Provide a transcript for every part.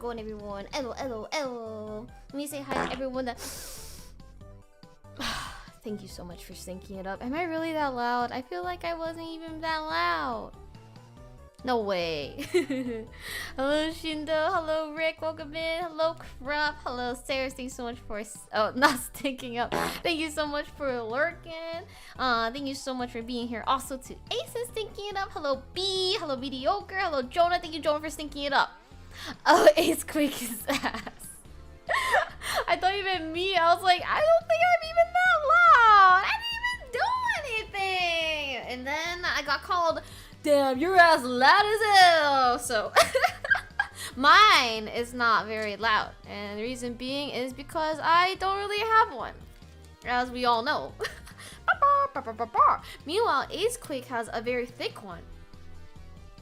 going, everyone? Hello, hello, hello. Let me say hi to everyone that... Thank you so much for syncing it up. Am I really that loud? I feel like I wasn't even that loud. No way. Hello, Shindo. Hello, Rick. Welcome in. Hello, Crop. Hello, Sarah. Thanks so much for... Oh, not stinking up. Thank you so much for lurking. Thank you so much for being here. Also to Aces stinking it up. Hello, B. Hello, Mediocre. Hello, Jonah. Thank you, Jonah, for stinking it up. Oh, Ace Quick his ass. I thought you meant me. I was like, I don't think I'm even that loud. I didn't even do anything. And then I got called... Damn, your ass loud as hell. So mine is not very loud, and the reason being is because I don't really have one, as we all know. Meanwhile, Acequake has a very thick one.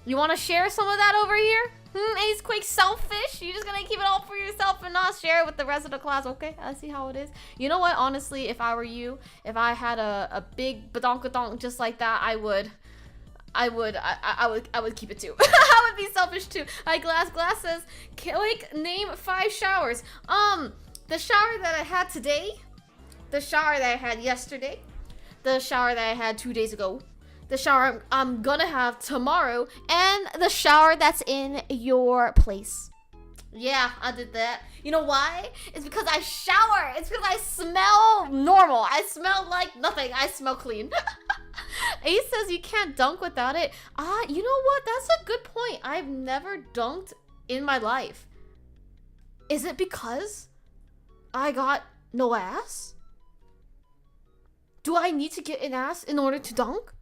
You want to share some of that over here? Acequake selfish? You just gonna keep it all for yourself and not share it with the rest of the class? Okay, I see how it is. You know what? Honestly, if I were you, if I had a big badonkadonk just like that, I would keep it too. I would be selfish too. Glass says, like, name 5 showers. The shower that I had today, the shower that I had yesterday, the shower that I had 2 days ago, the shower I'm gonna have tomorrow, and the shower that's in your place. Yeah, I did that. You know why? It's because I shower. It's because I smell normal. I smell like nothing. I smell clean. Ace says you can't dunk without it. You know what? That's a good point. I've never dunked in my life. Is it because I got no ass? Do I need to get an ass in order to dunk?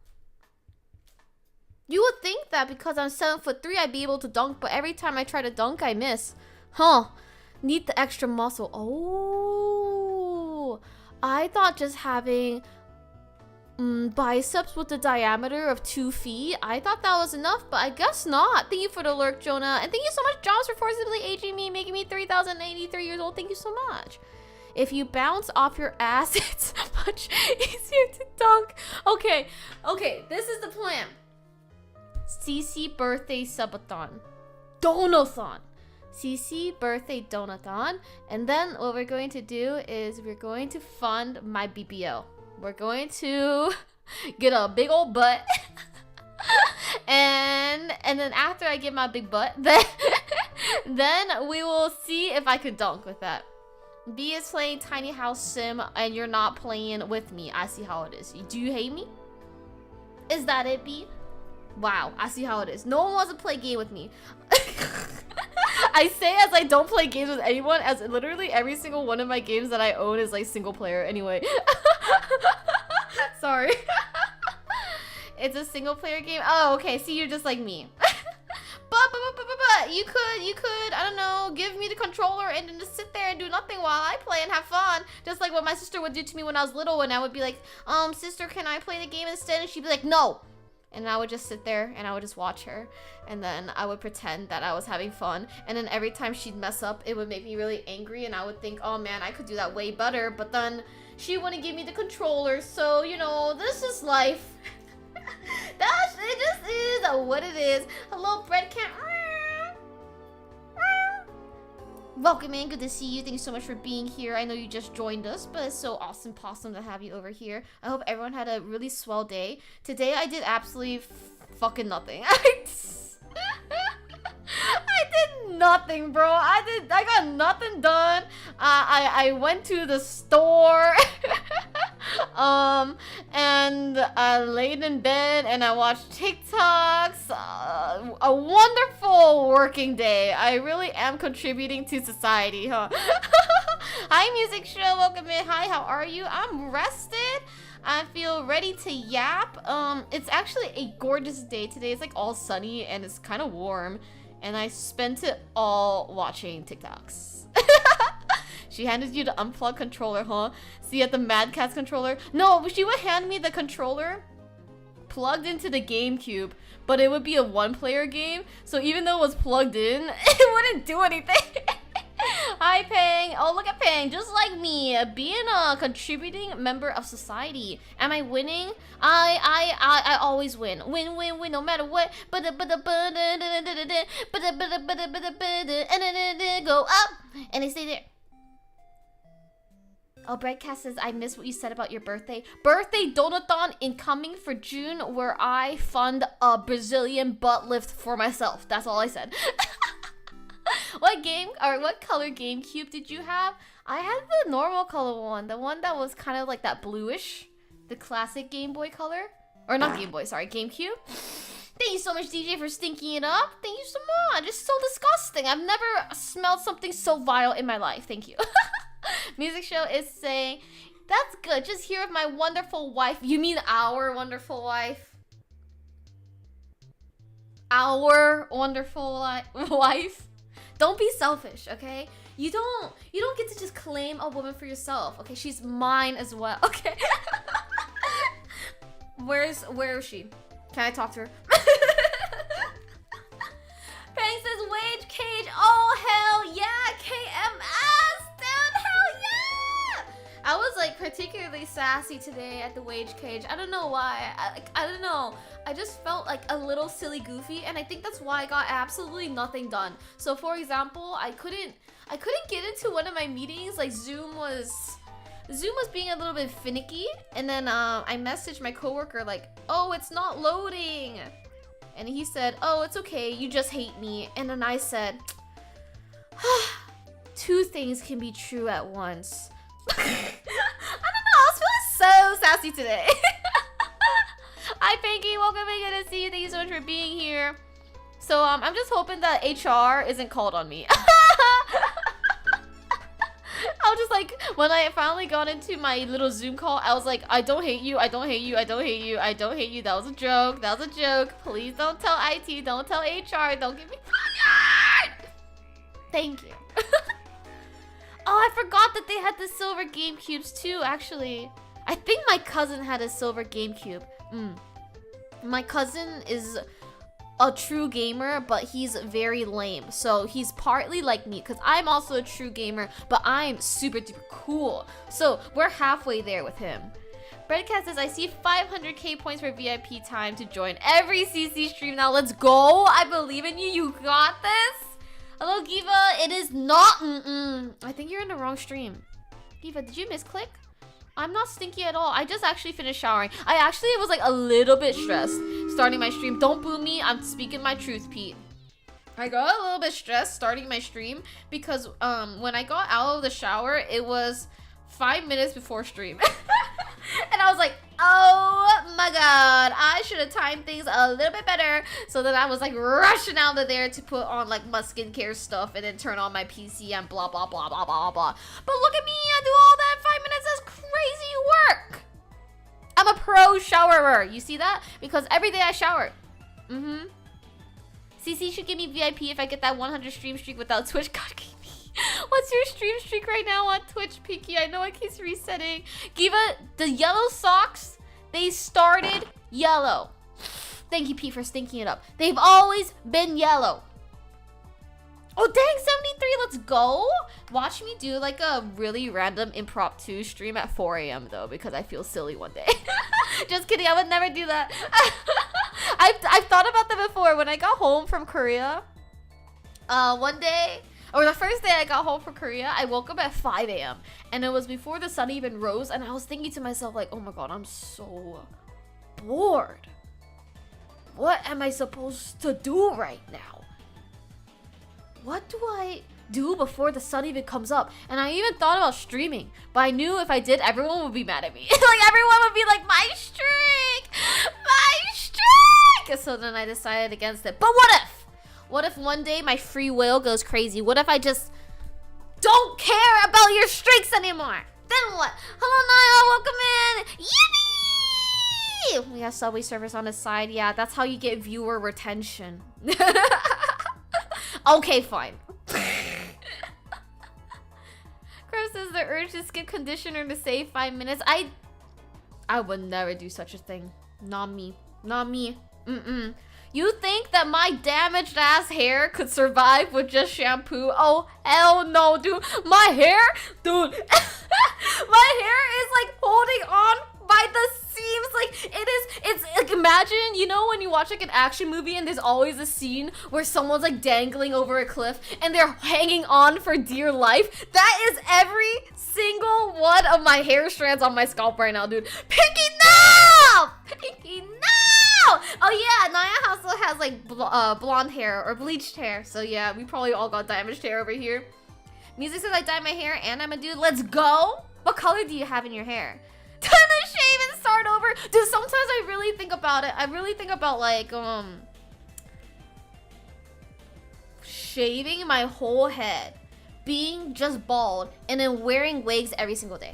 You would think that because I'm 7'3", I'd be able to dunk, but every time I try to dunk, I miss. Huh. Need the extra muscle. Oh. I thought just having biceps with the diameter of 2 feet, I thought that was enough, but I guess not. Thank you for the lurk, Jonah. And thank you so much, Jones, for forcibly aging me, making me 3,083 years old. Thank you so much. If you bounce off your ass, it's much easier to dunk. Okay, this is the plan. CC birthday subathon. Donathon. CC birthday donathon. And then what we're going to do is we're going to fund my BBL. We're going to get a big old butt. and then after I get my big butt, then we will see if I could dunk with that. B is playing Tiny House Sim and you're not playing with me. I see how it is. Do you hate me? Is that it, B? Wow, I see how it is. No one wants to play game with me. I say as I don't play games with anyone, as literally every single one of my games that I own is like single player anyway. Sorry. It's a single player game. Oh, okay. See, you're just like me. But you could, I don't know, give me the controller and then just sit there and do nothing while I play and have fun. Just like what my sister would do to me when I was little, and I would be like, sister, can I play the game instead? And she'd be like, no. And I would just sit there and I would just watch her, and then I would pretend that I was having fun, and then every time she'd mess up, it would make me really angry, and I would think, oh man, I could do that way better, but then she wouldn't give me the controller, so you know, this is life. It just is what it is. Hello, Bread Camp. Welcome in, good to see you. Thank you so much for being here. I know you just joined us, but it's so awesome possum to have you over here. I hope everyone had a really swell day. Today I did absolutely fucking nothing. I did nothing, bro. I got nothing done. I went to the store. And I laid in bed and I watched TikToks. A wonderful working day. I really am contributing to society, huh? Hi, Music Show. Welcome in. Hi, how are you? I'm rested. I feel ready to yap. It's actually a gorgeous day today. It's like all sunny and it's kind of warm. And I spent it all watching TikToks. She handed you the unplugged controller, huh? See, at the Mad Catz controller? No, she would hand me the controller plugged into the GameCube, but it would be a one-player game. So even though it was plugged in, it wouldn't do anything. Hi, Pang. Oh, look at Pang. Just like me, being a contributing member of society. Am I winning? I always win. Win, win, win, no matter what. Go up, and I stay there. Oh, Breadcast says, I missed what you said about your birthday. Birthday donathon incoming for June, where I fund a Brazilian butt lift for myself. That's all I said. What color GameCube did you have? I had the normal color one. The one that was kind of like that bluish. The classic Game Boy color. Or not Game Boy, sorry, GameCube. Thank you so much, DJ, for stinking it up. Thank you so much. It's so disgusting. I've never smelled something so vile in my life. Thank you. Music Show is saying, that's good. Just hear of my wonderful wife. You mean our wonderful wife? Our wonderful wife? Don't be selfish, okay? You don't get to just claim a woman for yourself, okay? She's mine as well, okay? Where is she? Can I talk to her? Pang says Wage Cage. Oh hell yeah, KMS, dude, hell yeah! I was like particularly sassy today at the Wage Cage. I don't know why. I don't know. I just felt like a little silly goofy, and I think that's why I got absolutely nothing done. So for example, I couldn't get into one of my meetings. Like Zoom was being a little bit finicky, and then I messaged my coworker like, oh, it's not loading. And he said, oh, it's okay, you just hate me. And then I said, two things can be true at once. I don't know, I was feeling so sassy today. Hi, Pinky, welcome in, good to see you. Thank you so much for being here. So I'm just hoping that HR isn't called on me. I was just like, when I finally got into my little Zoom call, I was like, I don't hate you, I don't hate you, I don't hate you, I don't hate you. That was a joke, that was a joke. Please don't tell IT, don't tell HR, don't get me fired. Thank you. Oh, I forgot that they had the silver GameCubes too, actually. I think my cousin had a silver GameCube. My cousin is a true gamer, but he's very lame. So he's partly like me, because I'm also a true gamer, but I'm super duper cool. So we're halfway there with him. Breadcast says, I see 500k points for VIP time to join every CC stream now. Let's go. I believe in you. You got this. Hello, Giva. It is not. I think you're in the wrong stream. Giva, did you misclick? I'm not stinky at all. I just actually finished showering. I actually was like a little bit stressed starting my stream. Don't boo me. I'm speaking my truth, Pete. I got a little bit stressed starting my stream because when I got out of the shower, it was 5 minutes before stream. And I was like, oh my god, I should have timed things a little bit better. So then I was like rushing out of there to put on like my skincare stuff and then turn on my PC and blah blah blah blah blah blah. But look at me, I do all that in 5 minutes. That's crazy work. I'm a pro showerer. You see that? Because every day I shower. CC should give me VIP if I get that 100 stream streak without Twitch. God, give me. What's your stream streak right now on Twitch, Pinky? I know it keeps resetting. Giva, the yellow socks, they started yellow. Thank you, Pete, for stinking it up. They've always been yellow. Oh, dang, 73, let's go. Watch me do like a really random impromptu stream at 4 a.m. though, because I feel silly one day. Just kidding, I would never do that. I've thought about that before. When I got home from Korea, one day, or the first day I got home from Korea, I woke up at 5 a.m. and it was before the sun even rose, and I was thinking to myself like, oh my god, I'm so bored. What am I supposed to do right now? What do I do before the sun even comes up? And I even thought about streaming, but I knew if I did, everyone would be mad at me. Like everyone would be like, my streak! My streak! So then I decided against it. But what if? What if one day my free will goes crazy? What if I just don't care about your streaks anymore? Then what? Hello, Niall, welcome in. Yippee! We have Subway service on the side. Yeah, that's how you get viewer retention. Okay, fine. Chris says the urge to skip conditioner to save 5 minutes. I would never do such a thing. Not me. Not me. You think that my damaged ass hair could survive with just shampoo? Oh, hell no, dude. My hair, dude. My hair is like holding on by the seams. Like it's like, imagine, you know, when you watch like an action movie and there's always a scene where someone's like dangling over a cliff and they're hanging on for dear life. That is every single one of my hair strands on my scalp right now, dude. Pinky, no! Pinky, no! Oh yeah, Naya also has like blonde hair or bleached hair. So yeah, we probably all got damaged hair over here. Music says I dyed my hair and I'm a dude. Let's go! What color do you have in your hair? Time to shave and start over. Dude, sometimes I really think about it. I really think about like shaving my whole head, being just bald, and then wearing wigs every single day.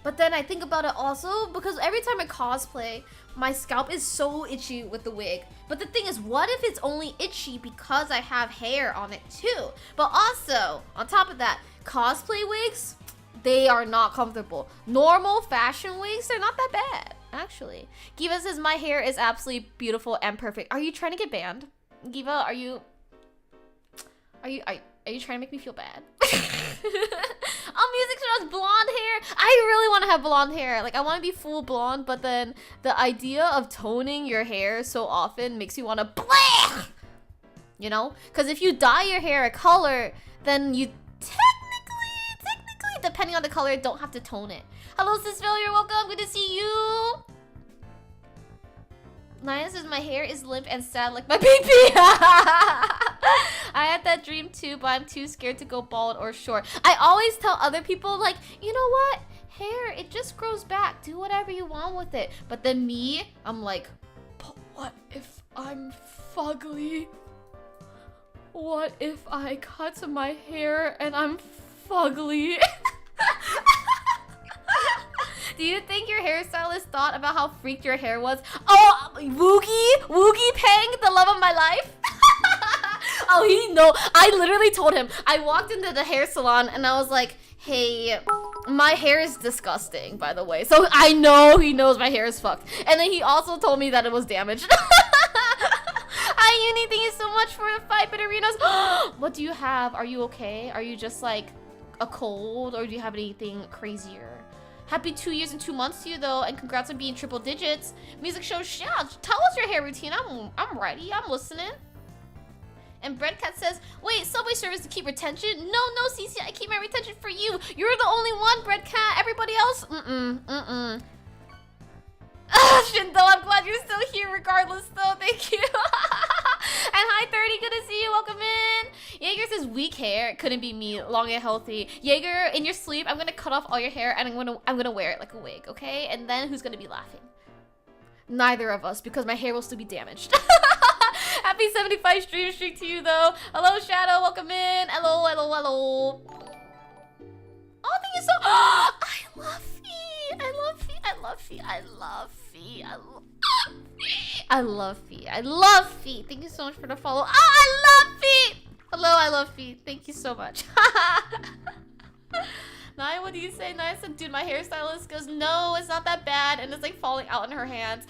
But then I think about it also because every time I cosplay, my scalp is so itchy with the wig. But the thing is, what if it's only itchy because I have hair on it too? But also, on top of that, cosplay wigs, they are not comfortable. Normal fashion wigs, they're not that bad, actually. Giva says, my hair is absolutely beautiful and perfect. Are you trying to get banned? Giva, are you trying to make me feel bad? Oh, Music shows blonde hair. I really want to have blonde hair. Like, I want to be full blonde, but then the idea of toning your hair so often makes you want to blah! You know? Because if you dye your hair a color, then you technically, depending on the color, don't have to tone it. Hello, Sis Failure. Welcome. Good to see you. Naya says my hair is limp and sad like my baby. I had that dream too, but I'm too scared to go bald or short. I always tell other people, like, you know what? Hair, it just grows back. Do whatever you want with it. But then me, I'm like, but what if I'm fugly? What if I cut my hair and I'm fugly? Do you think your hairstylist thought about how freaked your hair was? Oh, Woogie Pang, the love of my life. Oh, he know. I literally told him. I walked into the hair salon and I was like, hey, my hair is disgusting, by the way. So I know he knows my hair is fucked. And then he also told me that it was damaged. Hi, Uni, thank you so much for the 5-bit arenas. What do you have? Are you okay? Are you just like a cold or do you have anything crazier? Happy 2 years and 2 months to you though, and congrats on being triple digits. Music shows, yeah, tell us your hair routine. I'm ready, I'm listening. And Breadcat says, wait, Subway service to keep retention? No, CC, I keep my retention for you. You're the only one, Breadcat. Everybody else? Shindo, I'm glad you're still here regardless though, thank you. And hi 30, good to see you, welcome in. Jaeger says weak hair, it couldn't be me, long and healthy. Jaeger, in your sleep, I'm gonna cut off all your hair and I'm gonna wear it like a wig, okay? And then who's gonna be laughing? Neither of us, because my hair will still be damaged. Happy 75 stream streak to you though. Hello Shadow, welcome in. Hello. Oh, thank you so I love Fee. I love Fee. Thank you so much for the follow. Oh, I love Fee. Hello, I love Fee. Thank you so much. Naya, what do you say? Naya said, dude, my hairstylist goes, no, it's not that bad. And it's like falling out in her hands.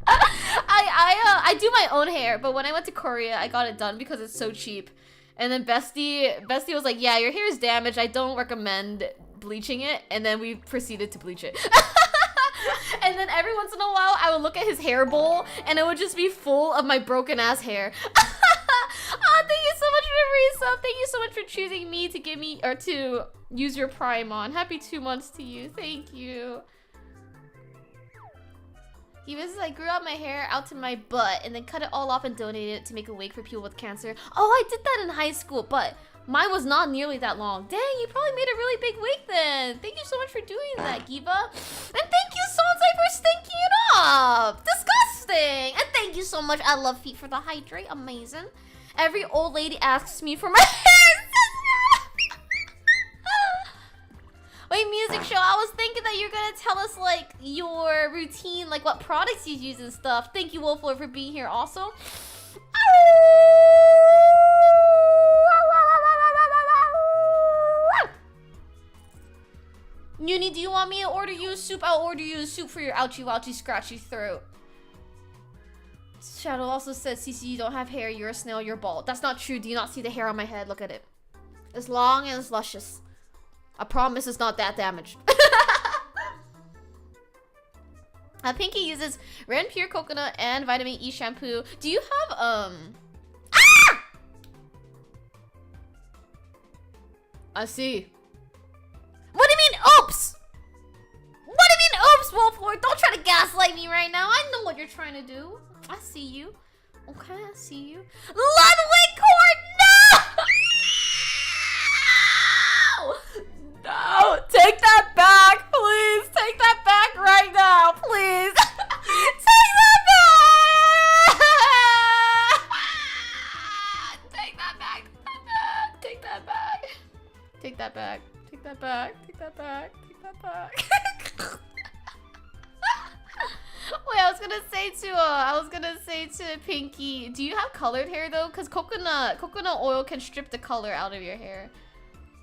I do my own hair, but when I went to Korea, I got it done because it's so cheap. And then Bestie was like, yeah, your hair is damaged. I don't recommend bleaching it. And then we proceeded to bleach it. And then every once in a while, I would look at his hair bowl and it would just be full of my broken ass hair. Oh, thank you so much for the resub. Thank you so much for choosing me to give me, or to use your Prime on. Happy 2 months to you. Thank you. He was I grew out my hair out to my butt and then cut it all off and donated it to make a wig for people with cancer. Oh, I did that in high school, but mine was not nearly that long. Dang, you probably made a really big wig then. Thank you so much for doing that, Giva. And thank you, Sonsei, for stinking it up. Disgusting. And thank you so much, I love Feet, for the hydrate. Amazing. Every old lady asks me for my hair. Wait, Music Show, I was thinking that you're gonna tell us like your routine, like what products you use and stuff. Thank you, Wolflord, for being here also. Uni, do you want me to order you a soup? I'll order you a soup for your ouchie wouchie scratchy throat. Shadow also says, CC, you don't have hair, you're a snail, you're bald. That's not true. Do you not see the hair on my head? Look at it. It's long and it's luscious. I promise it's not that damaged. Pinky uses Ren Pure Coconut and Vitamin E shampoo. Do you have, Ah! I see. What do you mean, oops? What do you mean, oops, Wolflord? Don't try to gaslight me right now. I know what you're trying to do. I see you. Okay, I see you. Ludwig Court, no! No! Take that back, please! Take that back right now, please! Take that back! Take that back! Take that back! Take that back! Take that back! Take that back! Take that back! Wait, I was gonna say to Pinky, do you have colored hair though? Cause coconut oil can strip the color out of your hair.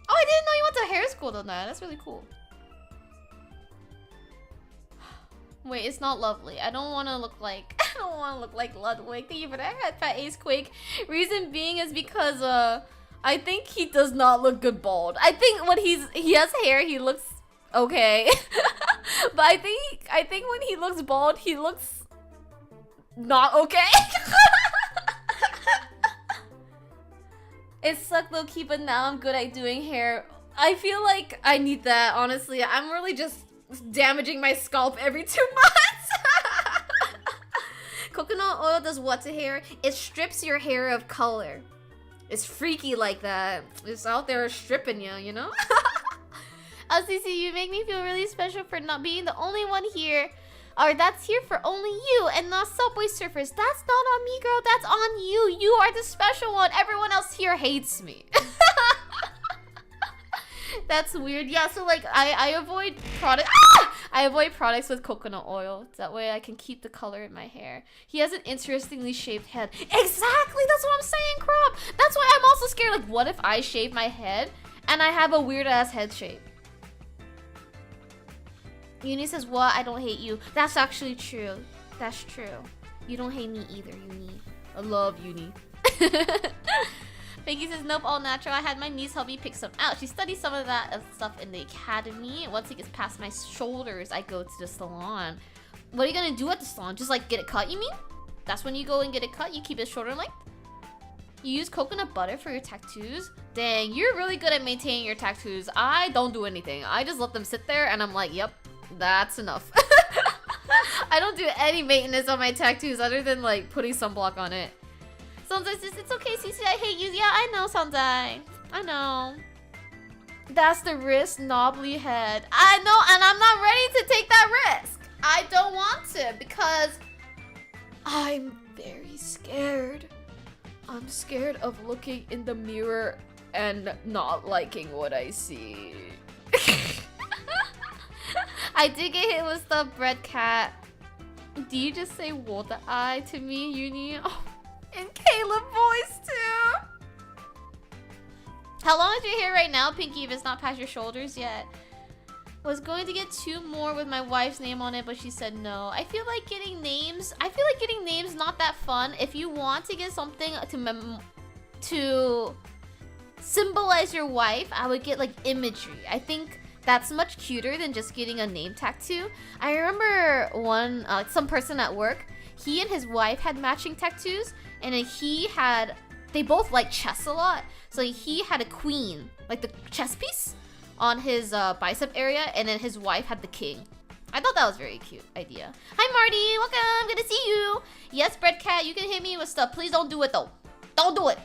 Oh, I didn't know you went to hair school on that. That's really cool. Wait, it's not lovely. I don't want to look like Ludwig. Thank you for that, Fat Ace Quake. Reason being is because I think he does not look good bald. I think when he has hair, he looks okay. But I think when he looks bald, he looks not okay. It sucked low-key, but now I'm good at doing hair. I feel like I need that, honestly. I'm really just damaging my scalp every 2 months. Coconut oil does what to hair? It strips your hair of color. It's freaky like that. It's out there stripping you, you know? LCC, you make me feel really special for not being the only one here. Or that's here for only you and not Subway Surfers. That's not on me, girl. That's on you. You are the special one. Everyone else here hates me. That's weird. Yeah, so like I avoid product. I avoid products with coconut oil. That way I can keep the color in my hair. He has an interestingly shaped head. Exactly. That's what I'm saying, Crop. That's why I'm also scared. Like, what if I shave my head and I have a weird ass head shape? Uni says, what? I don't hate you. That's actually true. That's true. You don't hate me either, Uni. I love Uni. Pinky says, nope, all natural. I had my niece help me pick some out. She studies some of that stuff in the academy. And once it gets past my shoulders, I go to the salon. What are you gonna do at the salon? Just like get it cut, you mean? That's when you go and get it cut? You keep it shoulder length? You use coconut butter for your tattoos? Dang, you're really good at maintaining your tattoos. I don't do anything. I just let them sit there and I'm like, yep. That's enough. I don't do any maintenance on my tattoos other than like putting sunblock on it. Sonzai says, it's okay, CC, I hate you. Yeah, I know, Sonzai. I know. That's the risk, knobbly head. I know, and I'm not ready to take that risk. I don't want to because I'm very scared. I'm scared of looking in the mirror and not liking what I see. I did get hit with stuff, Bread Cat. Do you just say water eye to me, Uni? Oh, and Caleb voice too. How long is your hair right now, Pinky, if it's not past your shoulders yet? Was going to get 2 more with my wife's name on it, but she said no. I feel like getting names not that fun. If you want to get something to symbolize your wife, I would get like imagery. I think that's much cuter than just getting a name tattoo. I remember some person at work, he and his wife had matching tattoos, and then they both like chess a lot. So he had a queen, like the chess piece, on his bicep area, and then his wife had the king. I thought that was a very cute idea. Hi Marty, welcome, good to see you. Yes, Bread Cat, you can hit me with stuff. Please don't do it though. Don't do it.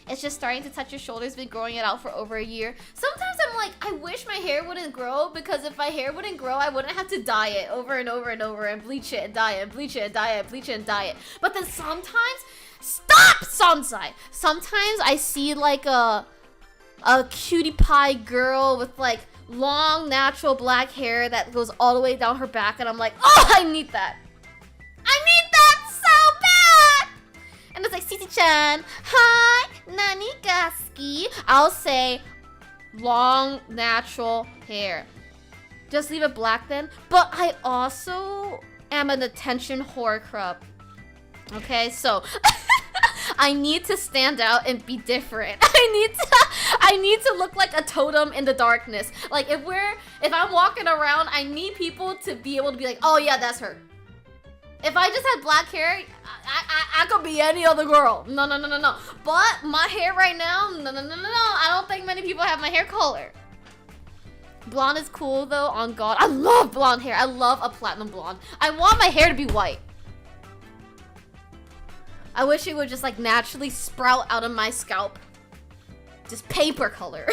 It's just starting to touch your shoulders, been growing it out for over a year. Sometimes I'm like, I wish my hair wouldn't grow, because if my hair wouldn't grow, I wouldn't have to dye it over and over and over and bleach it and dye it, bleach it and dye it, bleach it and dye it. But then sometimes, stop, Sansai! Sometimes I see like a cutie pie girl with like long natural black hair that goes all the way down her back, and I'm like, oh, I need that. I need that so bad! And it's like, Cici-chan, hi, nani gaski? I'll say, long, natural hair. Just leave it black then. But I also am an attention whore crop. Okay, so I need to stand out and be different. I need to look like a totem in the darkness. Like if I'm walking around, I need people to be able to be like, oh yeah, that's her. If I just had black hair, I could be any other girl. No. But my hair right now, no. I don't think many people have my hair color. Blonde is cool though, on God. I love blonde hair. I love a platinum blonde. I want my hair to be white. I wish it would just like naturally sprout out of my scalp. Just paper color.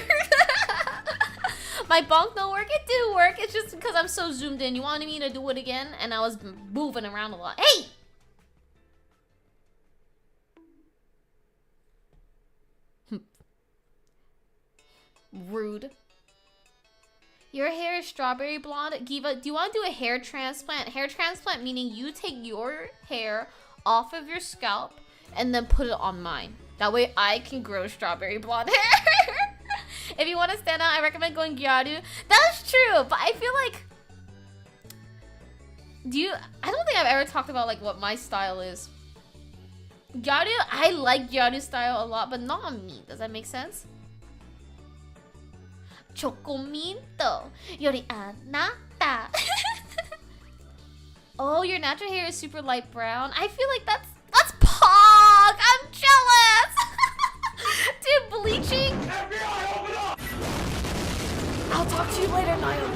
My bonk don't work. It did work. It's just because I'm so zoomed in. You wanted me to do it again, and I was moving around a lot. Hey! Rude. Your hair is strawberry blonde. Giva, do you want to do a hair transplant? Hair transplant meaning you take your hair off of your scalp and then put it on mine. That way I can grow strawberry blonde hair. If you want to stand out, I recommend going Gyaru. That's true, but I feel like... I don't think I've ever talked about like what my style is. Gyaru, I like Gyaru style a lot, but not on me. Does that make sense? Chocominto yori anata. Oh, your natural hair is super light brown. I feel like that's Pog. I'm jealous. Dude, bleaching. FBI, open up. I'll talk to you later, Niall.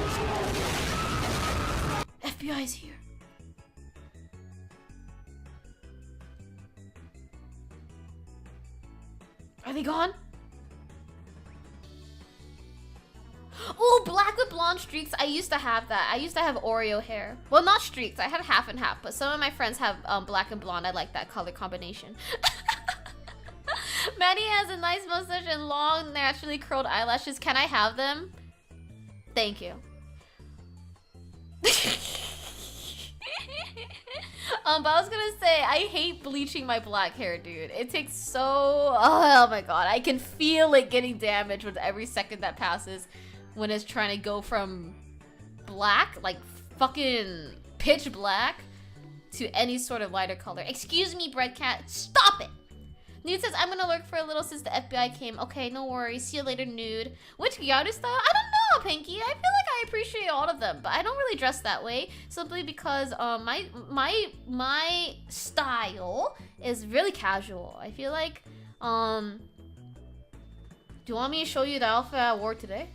FBI's here. Are they gone? Oh, black with blonde streaks. I used to have that. I used to have Oreo hair. Well, not streaks. I had half and half, but some of my friends have black and blonde. I like that color combination. Maddie has a nice mustache and long, naturally curled eyelashes. Can I have them? Thank you. But I was gonna say, I hate bleaching my black hair, dude. It takes so... Oh my god. I can feel it getting damaged with every second that passes. When it's trying to go from black, like fucking pitch black, to any sort of lighter color. Excuse me, Breadcat. Stop it! Nude says, I'm gonna lurk for a little since the FBI came. Okay, no worries. See you later, Nude. Which Gyaru style? I don't know, Pinky. I feel like I appreciate all of them, but I don't really dress that way. Simply because my style is really casual. I feel like, do you want me to show you the outfit I wore today?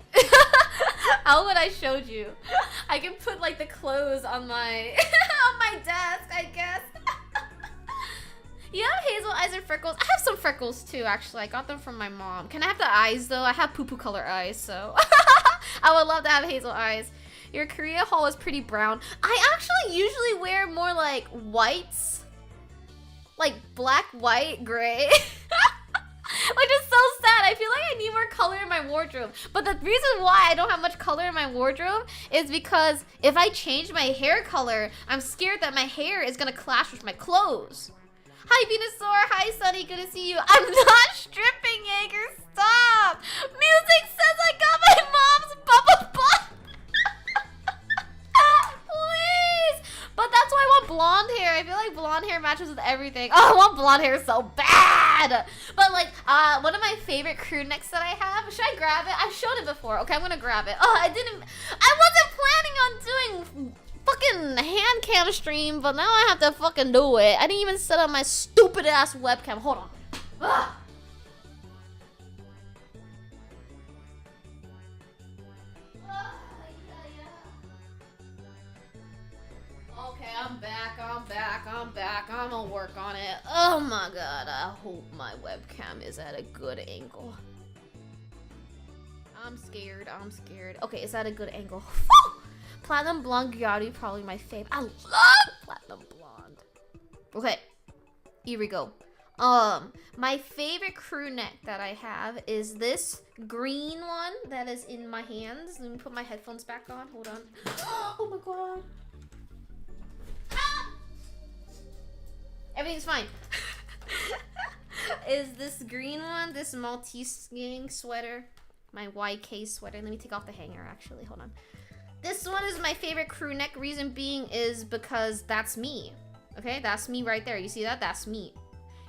How would I show you? I can put like the clothes on my on my desk, I guess. You have hazel eyes and freckles. I have some freckles too, actually. I got them from my mom. Can I have the eyes though? I have poo-poo color eyes, so I would love to have hazel eyes. Your Korea haul is pretty brown. I actually usually wear more like whites, like black, white, gray. Which is so sad. I feel like I need more color in my wardrobe. But the reason why I don't have much color in my wardrobe is because if I change my hair color, I'm scared that my hair is gonna clash with my clothes. Hi, Venusaur. Hi, Sunny. Good to see you. I'm not stripping, Jaeger. Stop. Music says I got my mom's bubble butt. Please. But that's why I want blonde hair. I feel like blonde hair matches with everything. Oh, I want blonde hair so bad. But like, one of my favorite crew necks that I have. Should I grab it? I've showed it before. Okay, I'm gonna grab it. Oh, I wasn't planning on doing fucking hand cam stream, but now I have to fucking do it. I didn't even set up my stupid ass webcam. Hold on. Ugh. Okay, I'm back. I'm gonna work on it. Oh my god, I hope my webcam is at a good angle. I'm scared. Okay, is that a good angle? Platinum Blonde Gyaru, probably my fave. I love Platinum Blonde. Okay, here we go. My favorite crew neck that I have is this green one that is in my hands. Let me put my headphones back on. Hold on. Oh my god. Ah! Everything's fine. Is this green one, this Maltese skiing sweater. My YK sweater. Let me take off the hanger, actually. Hold on. This one is my favorite crew neck. Reason being is because that's me. Okay, that's me right there. You see that? That's me.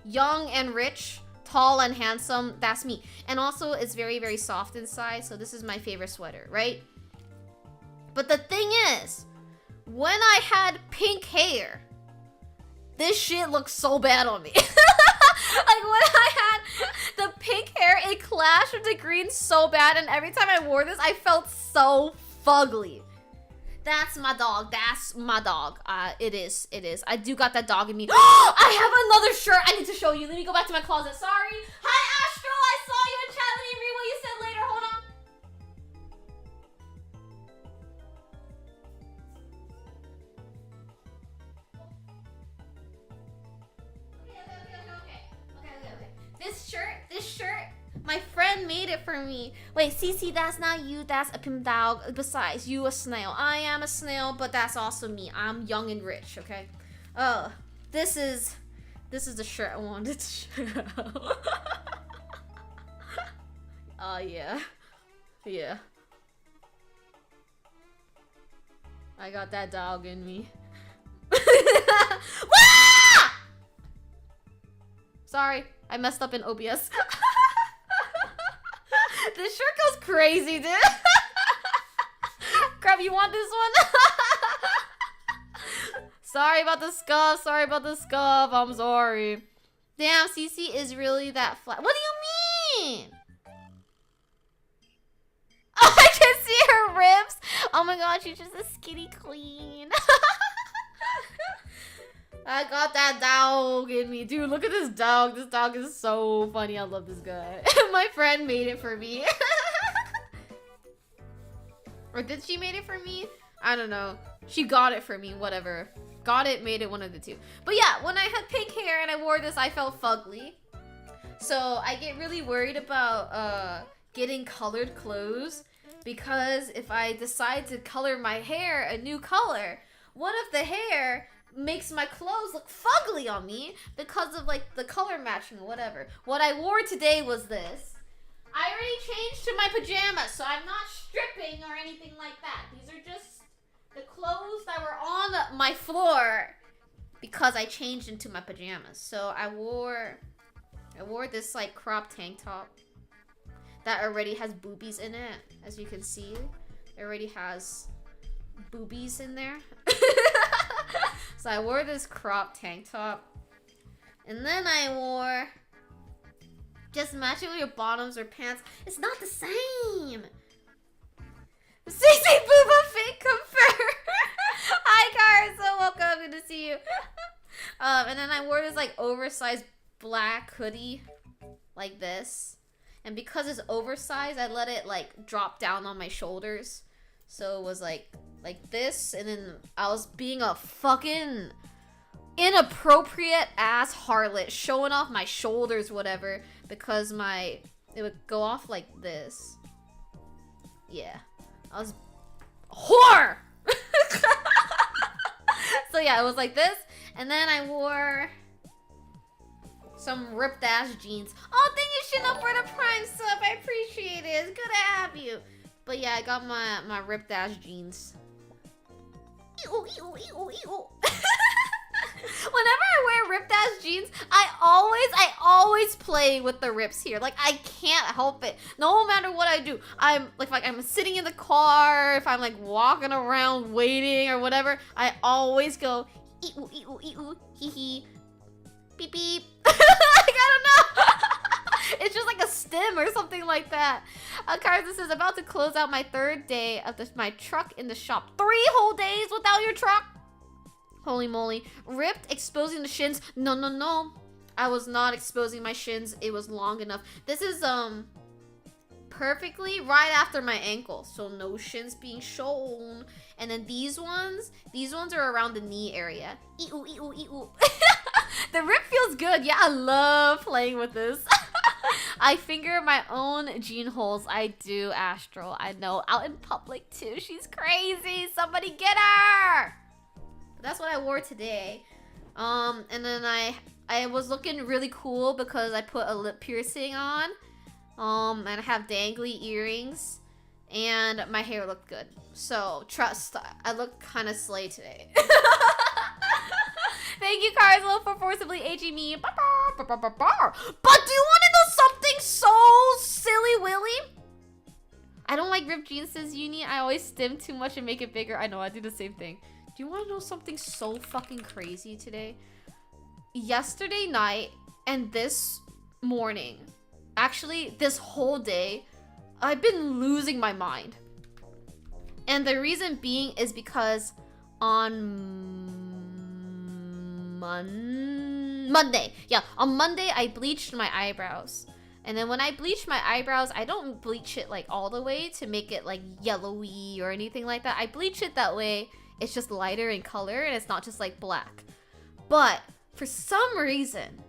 Young and rich, tall and handsome, that's me. And also, it's very, very soft inside, so this is my favorite sweater, right? But the thing is, when I had pink hair, this shit looked so bad on me. Like, when I had the pink hair, it clashed with the green so bad, and every time I wore this, I felt so fugly. That's my dog. That's my dog. It is. I do got that dog in me. I have another shirt I need to show you. Let me go back to my closet. Sorry. Hi, Astro. I saw you in chat. Let me read what you said later. Hold on. Okay. This shirt, my friend made it for me. Wait, Cece, that's not you. That's a pimp dog. Besides, you a snail. I am a snail, but that's also me. I'm young and rich, okay? This is the shirt I wanted to show. Yeah. Yeah. I got that dog in me. Sorry, I messed up in OBS. This shirt goes crazy, dude. Crap, you want this one? Sorry about the scuff. I'm sorry. Damn, Cece is really that flat. What do you mean? Oh, I can see her ribs. Oh my god, she's just a skinny queen. I got that dog in me. Dude, look at this dog. This dog is so funny. I love this guy. My friend made it for me. Or did she made it for me? I don't know. She got it for me. Whatever. Got it, made it, one of the two. But yeah, when I had pink hair and I wore this, I felt fugly. So I get really worried about getting colored clothes. Because if I decide to color my hair a new color, what if the hair makes my clothes look fugly on me because of like the color matching or whatever. What I wore today was this. I already changed to my pajamas, so I'm not stripping or anything like that. These are just the clothes that were on my floor because I changed into my pajamas. So I wore this like crop tank top that already has boobies in it. As you can see, it already has boobies in there. So I wore this crop tank top. And then I wore... Just match it with your bottoms or pants. It's not the same! CC Booba fake confirm! Hi, Cara. So welcome. Good to see you. And then I wore this like oversized black hoodie. Like this. And because it's oversized, I let it like drop down on my shoulders. So it was like this, and then I was being a fucking inappropriate ass harlot, showing off my shoulders, whatever, because it would go off like this. Yeah, I was a whore. So yeah, it was like this, and then I wore some ripped ass jeans. Oh, thank you, Chanel, for the Prime sub. I appreciate it. It's good to have you. But yeah, I got my ripped ass jeans. Whenever I wear ripped ass jeans, I always play with the rips here. Like, I can't help it. No matter what I do, I'm like I'm sitting in the car, if I'm like walking around waiting or whatever, I always go hee hee, beep beep. Like, I don't know. It's just like a stem or something like that. Carson says, about to close out my third day of my truck in the shop. 3 whole days without your truck? Holy moly. Ripped, exposing the shins. No. I was not exposing my shins. It was long enough. This is, perfectly right after my ankle. So no shins being shown. And then these ones are around the knee area. The rip feels good. Yeah, I love playing with this. I finger my own jean holes. I do, Astral. I know. Out in public, too. She's crazy. Somebody get her! But that's what I wore today. And then I was looking really cool because I put a lip piercing on. And I have dangly earrings. And my hair looked good. So, trust, I look kind of slay today. Thank you, Carslow, for forcibly aging me. But do you want to know something so silly, Willy? I don't like ripped jeans, says Uni. I always stim too much and make it bigger. I know, I do the same thing. Do you want to know something so fucking crazy today? Yesterday night and this morning, actually this whole day, I've been losing my mind. And the reason being is because on Monday, on Monday I bleached my eyebrows. And then when I bleach my eyebrows, I don't bleach it like all the way to make it like yellowy or anything like that. I bleach it that way. It's just lighter in color and it's not just like black. But for some reason,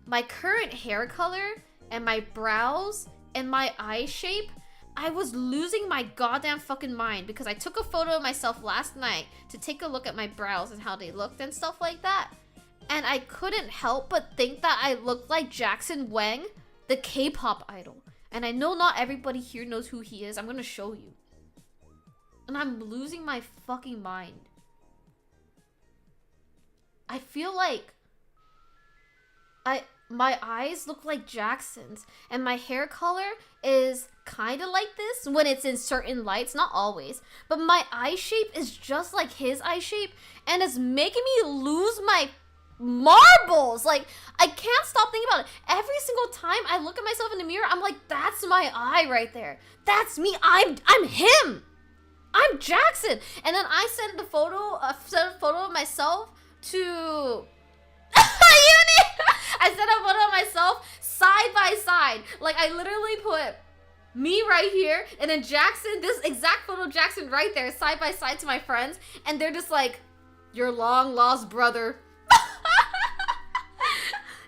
my current hair color and my brows and my eye shape, I was losing my goddamn fucking mind because I took a photo of myself last night to take a look at my brows and how they looked and stuff like that. And I couldn't help but think that I looked like Jackson Wang, the K-pop idol. And I know not everybody here knows who he is. I'm gonna show you. And I'm losing my fucking mind. I feel like my eyes look like Jackson's, and my hair color is kind of like this when it's in certain lights, not always, but my eye shape is just like his eye shape, and it's making me lose my marbles. Like, I can't stop thinking about it. Every single time I look at myself in the mirror, I'm like, that's my eye right there. That's me. I'm him. I'm Jackson. And then I sent a photo of myself to Uni. I sent a photo of myself side by side. Like, I literally put me right here and then Jackson, this exact photo of Jackson right there, side by side to my friends, and they're just like, your long lost brother.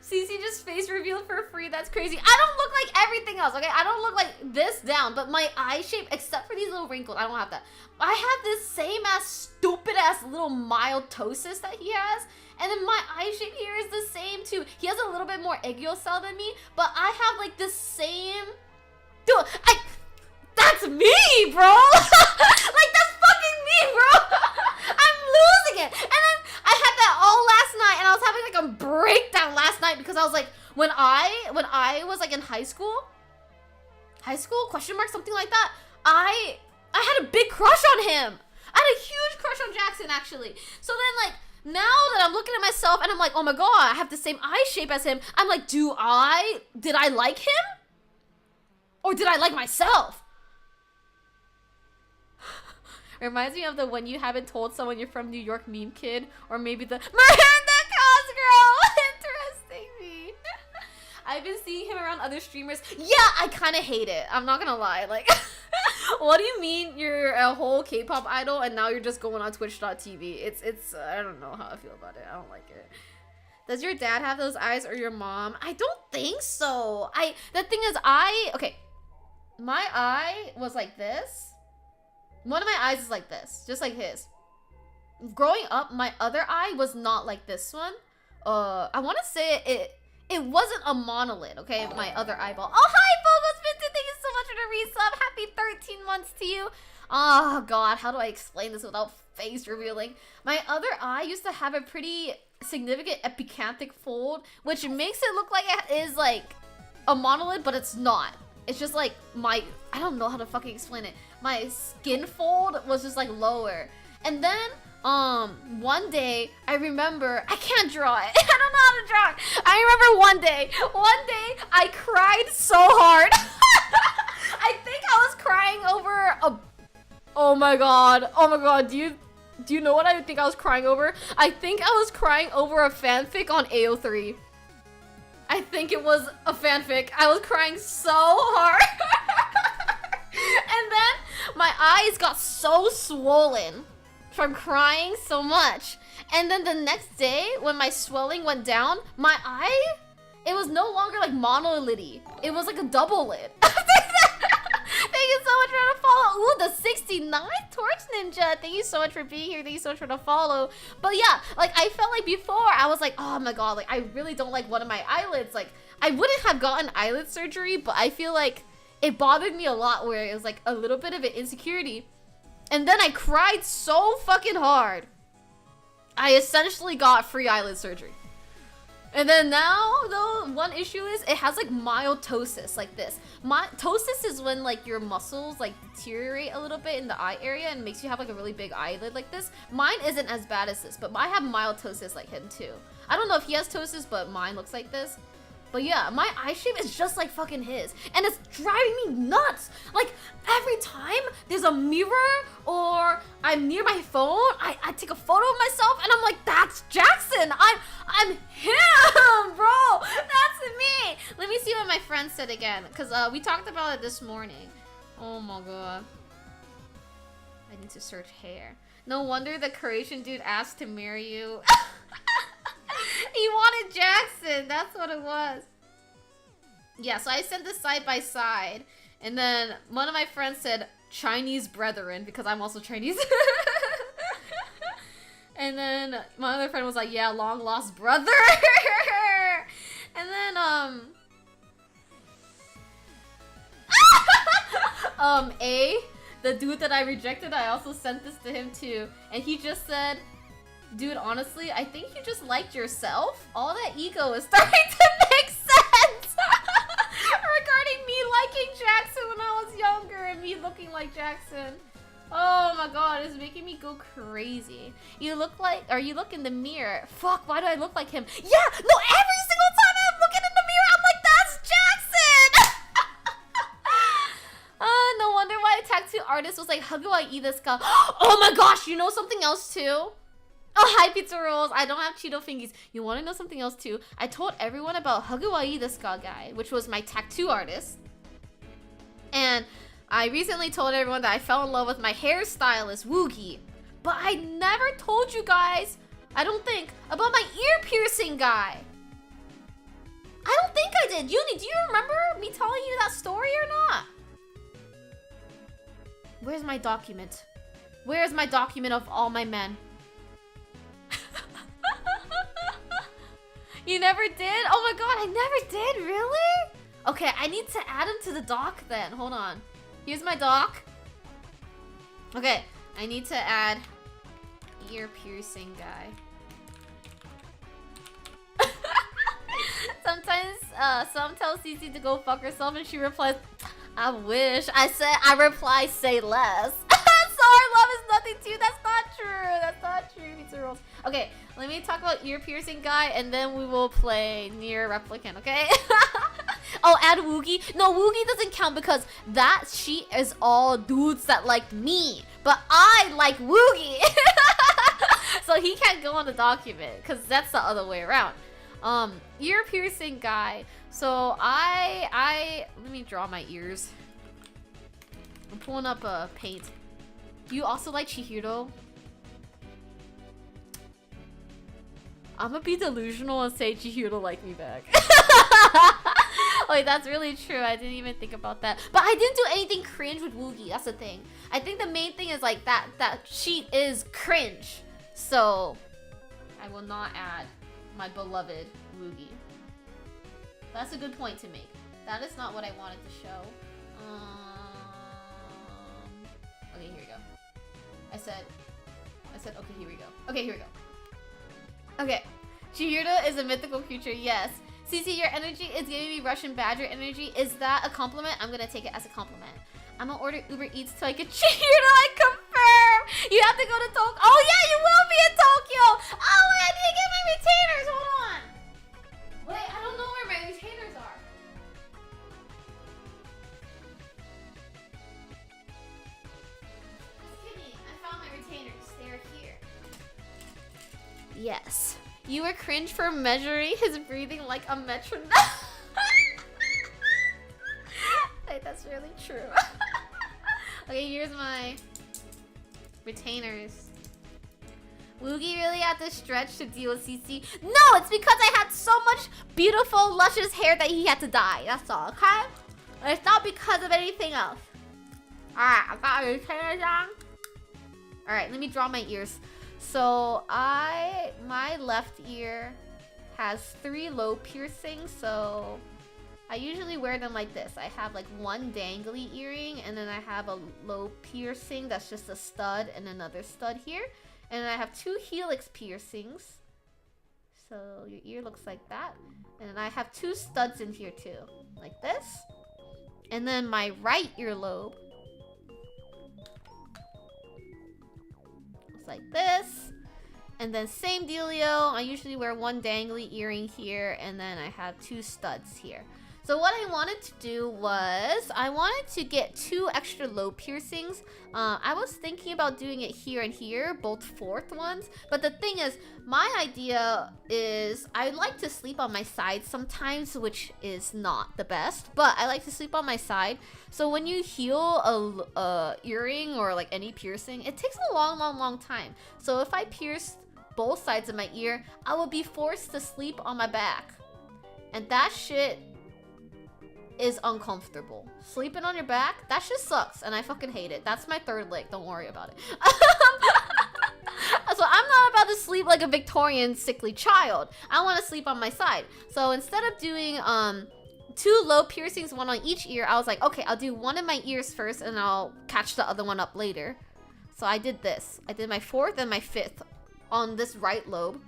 CC just face revealed for free. That's crazy. I don't look like everything else, okay? I don't look like this down, but my eye shape, except for these little wrinkles, I don't have that. I have this same ass, stupid ass little mild ptosis that he has. And then my eye shape here is the same too. He has a little bit more eggio cell than me, but I have like the same. Dude, that's me, bro. Like, that's fucking me, bro. I'm losing it. And then I had that all last night, and I was having like a breakdown last night because I was like, when I was like in high school, question mark, something like that, I had a big crush on him. I had a huge crush on Jackson, actually. So then, like, now that I'm looking at myself and I'm like, oh my god, I have the same eye shape as him, I'm like, did I like him? Or did I like myself? Reminds me of the when you haven't told someone you're from New York meme kid, or maybe the Miranda Cosgrove. Interesting me. I've been seeing him around other streamers. Yeah, I kind of hate it. I'm not gonna lie. Like, what do you mean you're a whole K-pop idol and now you're just going on Twitch.tv? It's I don't know how I feel about it. I don't like it. Does your dad have those eyes or your mom? I don't think so. The thing is, okay, my eye was like this. One of my eyes is like this, just like his. Growing up, my other eye was not like this one. I want to say it wasn't a monolid, okay? My other eyeball. Oh, hi, Fogos Vincent. Thank you so much for the resub. Happy 13 months to you. Oh, God. How do I explain this without face revealing? My other eye used to have a pretty significant epicanthic fold, which makes it look like it is, like, a monolid, but it's not. It's just, like, I don't know how to fucking explain it. My skin fold was just, like, lower. And then, one day, I remember, I can't draw it. I don't know how to draw it. I remember one day, I cried so hard. I think I was crying over oh my god, do you know what I think I was crying over? I think I was crying over a fanfic on AO3. I think it was a fanfic. I was crying so hard. And then, my eyes got so swollen from crying so much. And then the next day, when my swelling went down, my eye, it was no longer like monolithy. It was like a double lid. Thank you so much for the follow. Ooh, the 69th Torch Ninja. Thank you so much for being here. Thank you so much for the follow. But yeah, like, I felt like before, I was like, oh my god, like, I really don't like one of my eyelids. Like, I wouldn't have gotten eyelid surgery, but I feel like it bothered me a lot where it was like a little bit of an insecurity. And then I cried so fucking hard. I essentially got free eyelid surgery. And then now, though, one issue is it has like mild ptosis, like this. Ptosis is when like your muscles like deteriorate a little bit in the eye area and makes you have like a really big eyelid like this. Mine isn't as bad as this, but I have mild ptosis like him too. I don't know if he has ptosis, but mine looks like this. But yeah, my eye shape is just like fucking his. And it's driving me nuts. Like, every time there's a mirror or I'm near my phone, I take a photo of myself and I'm like, that's Jackson. I'm him, bro. That's me. Let me see what my friend said again. Because we talked about it this morning. Oh my god. I need to search hair. No wonder the Croatian dude asked to marry you. He wanted Jackson. That's what it was. Yeah, so I sent this side by side. And then one of my friends said Chinese brethren because I'm also Chinese. And then my other friend was like, yeah, long lost brother. And then the dude that I rejected, I also sent this to him too. And he just said, dude, honestly, I think you just liked yourself. All that ego is starting to make sense. Regarding me liking Jackson when I was younger and me looking like Jackson. Oh my god, it's making me go crazy. You look in the mirror. Fuck, why do I look like him? Yeah, no, every single time I'm looking in the mirror, I'm like, that's Jackson! No wonder why a tattoo artist was like, Haguai this guy. Oh my gosh, you know something else too? Oh, hi, Pizza Rolls. I don't have Cheeto Fingies. You want to know something else, too? I told everyone about Haguai the Ska guy, which was my tattoo artist. And I recently told everyone that I fell in love with my hairstylist, Woogie. But I never told you guys, I don't think, about my ear piercing guy. I don't think I did. Uni, do you remember me telling you that story or not? Where's my document? Where's my document of all my men? You never did? Oh my god, I never did? Really? Okay, I need to add him to the doc then. Hold on. Here's my doc. Okay, I need to add ear piercing guy. Sometimes, some tell Cece to go fuck herself and she replies, I wish. I reply, say less. Sorry, love is nothing to you. That's not true. That's not true. Pizza Rolls. Okay, let me talk about ear piercing guy and then we will play Nier Replicant, okay? Oh, add Woogie. No, Woogie doesn't count because that sheet is all dudes that like me. But I like Woogie. So he can't go on the document because that's the other way around. Ear piercing guy. So I let me draw my ears. I'm pulling up a paint. Do you also like Chihiro? I'm gonna be delusional and say Chihiro like me back. Wait, that's really true. I didn't even think about that. But I didn't do anything cringe with Woogie. That's the thing. I think the main thing is like that sheet is cringe. So I will not add my beloved Woogie. That's a good point to make. That is not what I wanted to show. Okay, here we go. I said, okay, here we go. Okay, here we go. Okay, Chihiro is a mythical creature, yes. CC, your energy is giving me Russian Badger energy. Is that a compliment? I'm gonna take it as a compliment. I'm gonna order Uber Eats till I get Chihiro, I confirm! You have to go to Tokyo. Oh yeah, you will be in Tokyo! Oh wait, I need to get my retainers, hold on! Wait, I don't know where my retainers are. Yes. You were cringe for measuring his breathing like a metronome. Wait, that's really true. Okay, here's my retainers. Woogie really had to stretch to deal with CC. No, it's because I had so much beautiful, luscious hair that he had to dye. That's all, okay? It's not because of anything else. Alright, I got my retainers on. Alright, let me draw my ears. So my left ear has 3 low piercings, so I usually wear them like this. I have like one dangly earring and then I have a low piercing that's just a stud and another stud here. And then I have 2 helix piercings. So your ear looks like that. And then I have 2 studs in here too. Like this. And then my right earlobe. Looks like this. And then same dealio. I usually wear 1 dangly earring here. And then I have 2 studs here. So what I wanted to do was, I wanted to get 2 extra lobe piercings. I was thinking about doing it here and here, both 4th ones. But the thing is, my idea is, I like to sleep on my side sometimes, which is not the best. But I like to sleep on my side. So when you heal a earring or like any piercing, it takes a long time. So if I pierced both sides of my ear, I would be forced to sleep on my back. And that shit is uncomfortable. Sleeping on your back, that shit sucks, and I fucking hate it. That's my 3rd leg, don't worry about it. So I'm not about to sleep like a Victorian sickly child. I want to sleep on my side. So instead of doing 2 lobe piercings, 1 on each ear, I was like, okay, I'll do 1 in my ears first, and I'll catch the other one up later. So I did this. I did my 4th and my 5th on this right lobe.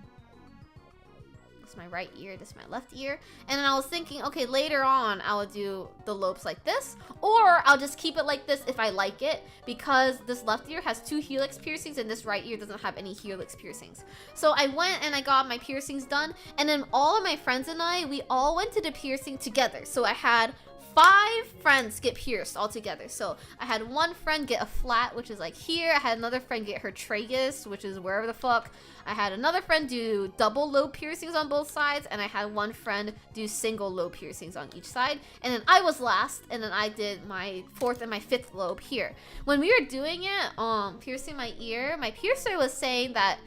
My right ear, this is my left ear. And then I was thinking, okay, later on I will do the lobes like this, or I'll just keep it like this if I like it, because this left ear has 2 helix piercings and this right ear doesn't have any helix piercings. So I went and I got my piercings done, and then all of my friends and I, we all went to the piercing together. So I had 5 friends get pierced all together. So I had 1 friend get a flat, which is like here. I had another friend get her tragus, which is wherever the fuck. I had another friend do double lobe piercings on both sides, and I had 1 friend do single lobe piercings on each side. And then I was last, and then I did my 4th and my 5th lobe here. When we were doing it, piercing my ear, my piercer was saying that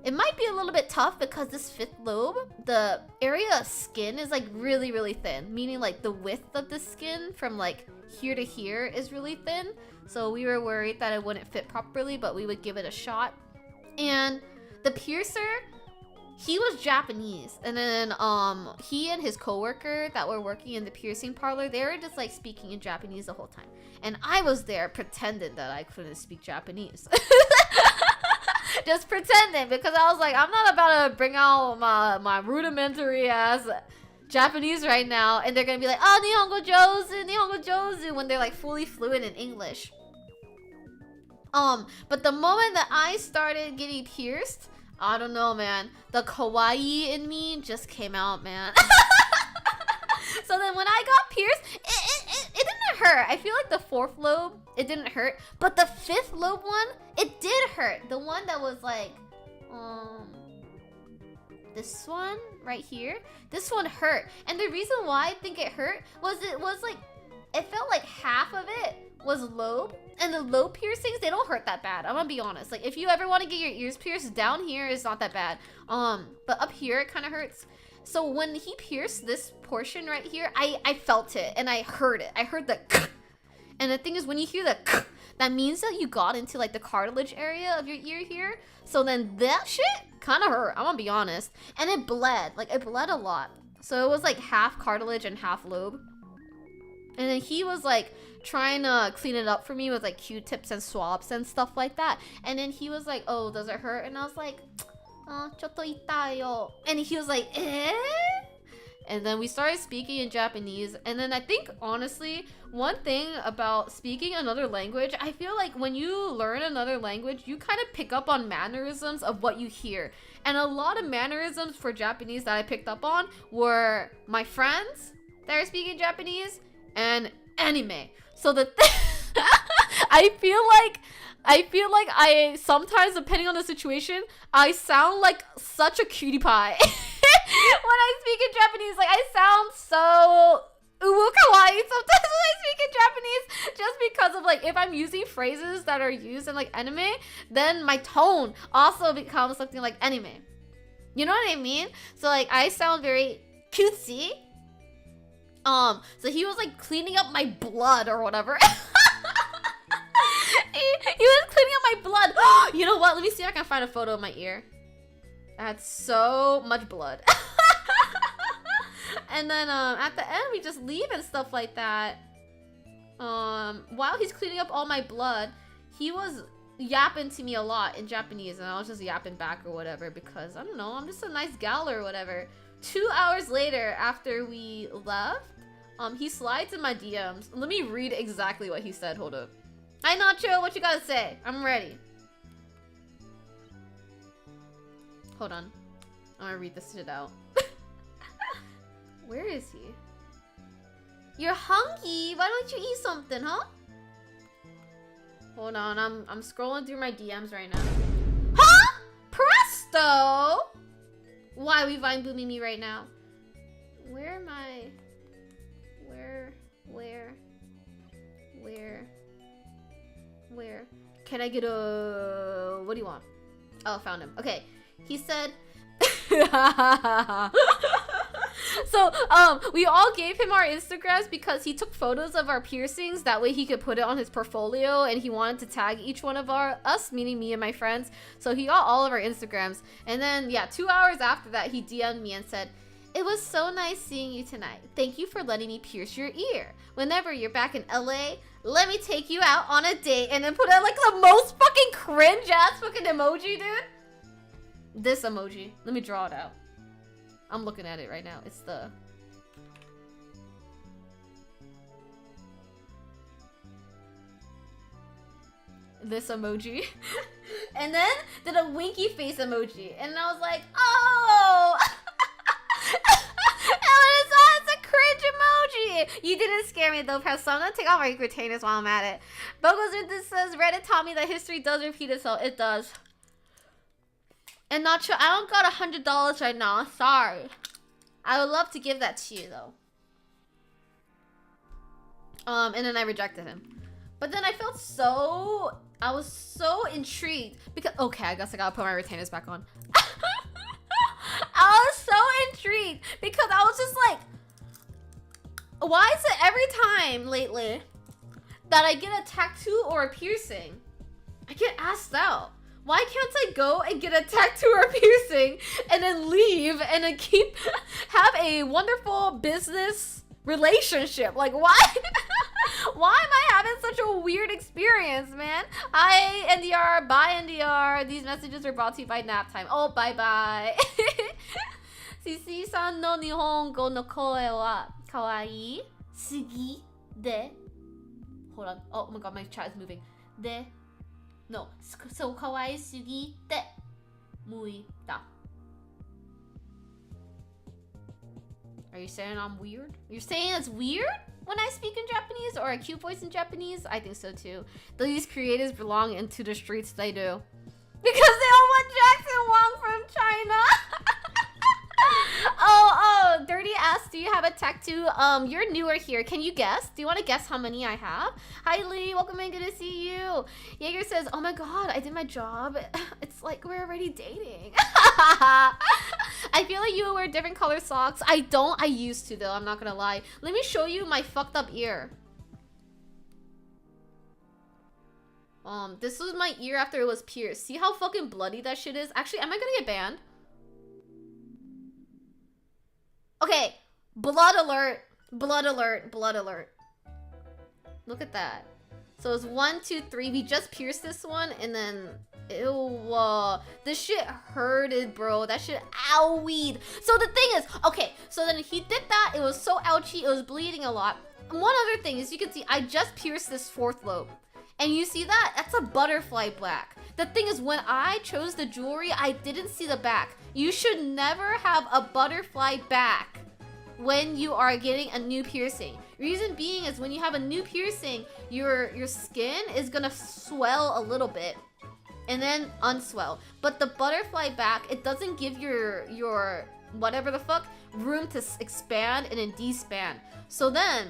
it might be a little bit tough because this 5th lobe, the area of skin is like really thin, meaning like the width of the skin from like here to here is really thin. So we were worried that it wouldn't fit properly, but we would give it a shot. And the piercer, he was Japanese, and then he and his coworker that were working in the piercing parlor, they were just like speaking in Japanese the whole time, and I was there pretending that I couldn't speak Japanese. Just pretending, because I was like, I'm not about to bring out my rudimentary ass Japanese right now, and they're gonna be like, oh, Nihongo Jozu, when they're like fully fluent in English. But the moment that I started getting pierced, I don't know, man, the kawaii in me just came out, man. So then when I got pierced, it didn't hurt. I feel like the 4th lobe, it didn't hurt. But the 5th lobe one, it did hurt. The one that was like, this one right here, this one hurt. And the reason why I think it hurt was it felt like half of it was lobe. And the lobe piercings, they don't hurt that bad. I'm gonna be honest. Like, if you ever want to get your ears pierced, down here is not that bad. But up here, it kind of hurts. So when he pierced this portion right here, I felt it and I heard it. I heard the and the thing is, when you hear the that means that you got into like the cartilage area of your ear here. So then that shit kind of hurt, I'm gonna be honest. And it bled, like it bled a lot. So it was like half cartilage and half lobe. And then he was like trying to clean it up for me with like Q-tips and swabs and stuff like that. And then he was like, oh, does it hurt? And I was like, chotto itai yo. And he was like, eh? And then we started speaking in Japanese. And then I think, honestly, one thing about speaking another language, I feel like when you learn another language, you kind of pick up on mannerisms of what you hear. And a lot of mannerisms for Japanese that I picked up on were my friends that are speaking Japanese and anime. So the I feel like I sometimes, depending on the situation, I sound like such a cutie pie. When I speak in Japanese, like I sound so uwu kawaii sometimes when I speak in Japanese, just because of like, if I'm using phrases that are used in like anime, then my tone also becomes something like anime. You know what I mean? So like I sound very cutesy. So he was like cleaning up my blood or whatever. He was cleaning up my blood. You know what? Let me see if I can find a photo of my ear. That's so much blood. And then at the end we just leave and stuff like that. While he's cleaning up all my blood, he was yapping to me a lot in Japanese, and I was just yapping back or whatever because, I don't know, I'm just a nice gal or whatever. 2 hours later, after we left, he slides in my DMs. Let me read exactly what he said. Hold up. Hi, Nacho. What you gotta say? I'm ready. Hold on. I'm gonna read this shit out. Where is he? You're hungry? Why don't you eat something, huh? Hold on. I'm scrolling through my DMs right now. Huh? Presto! Why we Vine booming me right now? Where am I? Where? Can I get a... What do you want? Oh, found him. Okay. He said... So, we all gave him our Instagrams because he took photos of our piercings. That way he could put it on his portfolio, and he wanted to tag each one of us, meaning me and my friends. So he got all of our Instagrams. And then, yeah, 2 hours after that, he DM'd me and said, "It was so nice seeing you tonight. Thank you for letting me pierce your ear. Whenever you're back in LA, let me take you out on a date." And then put out like the most fucking cringe ass fucking emoji, dude. This emoji. Let me draw it out. I'm looking at it right now. It's the... This emoji. And then did a winky face emoji. And I was like, oh! It's a cringe emoji! You didn't scare me though, Press. So I'm gonna take off my retainers while I'm at it. Bogos this says, Reddit taught me that history does repeat itself. It does. And not sure, I don't got $100 right now. Sorry. I would love to give that to you though. And then I rejected him. But then I was so intrigued because, okay, I guess I gotta put my retainers back on. I was so intrigued because I was just like, why is it every time lately that I get a tattoo or a piercing, I get asked out? Why can't I go and get a tattoo or piercing and then leave and then have a wonderful business relationship? Like, why? Why am I having such a weird experience, man? Hi, NDR. Bye, NDR. These messages are brought to you by Naptime. Oh, bye-bye. Sisi-san no Nihongo no koe wa kawaii sugi de... Hold on. Oh my god, my chat is moving. No, so kawaii sugi de muita. Are you saying I'm weird? You're saying it's weird when I speak in Japanese or a cute voice in Japanese? I think so too. These creators belong into the streets, they do. Because they all want Jackson Wang from China. Oh, Dirty Ass, do you have a tattoo? You're newer here. Can you guess? Do you want to guess how many I have? Hi, Lee. Welcome in. Good to see you. Jaeger says, oh my god, I did my job. It's like we're already dating. I feel like you wear different color socks. I don't. I used to, though. I'm not gonna lie. Let me show you my fucked up ear. This was my ear after it was pierced. See how fucking bloody that shit is? Actually, am I gonna get banned? Okay, blood alert, blood alert, blood alert. Look at that. So it's 1, 2, 3. We just pierced this one, and then ew, this shit hurted, bro. That shit owie. So the thing is, okay, so then he did that. It was so ouchy. It was bleeding a lot. And one other thing is, you can see I just pierced this 4th lobe, and you see that? That's a butterfly black. The thing is, when I chose the jewelry, I didn't see the back. You should never have a butterfly back when you are getting a new piercing. Reason being is when you have a new piercing, your skin is gonna swell a little bit and then unswell. But the butterfly back, it doesn't give your whatever the fuck room to expand and then despan. So then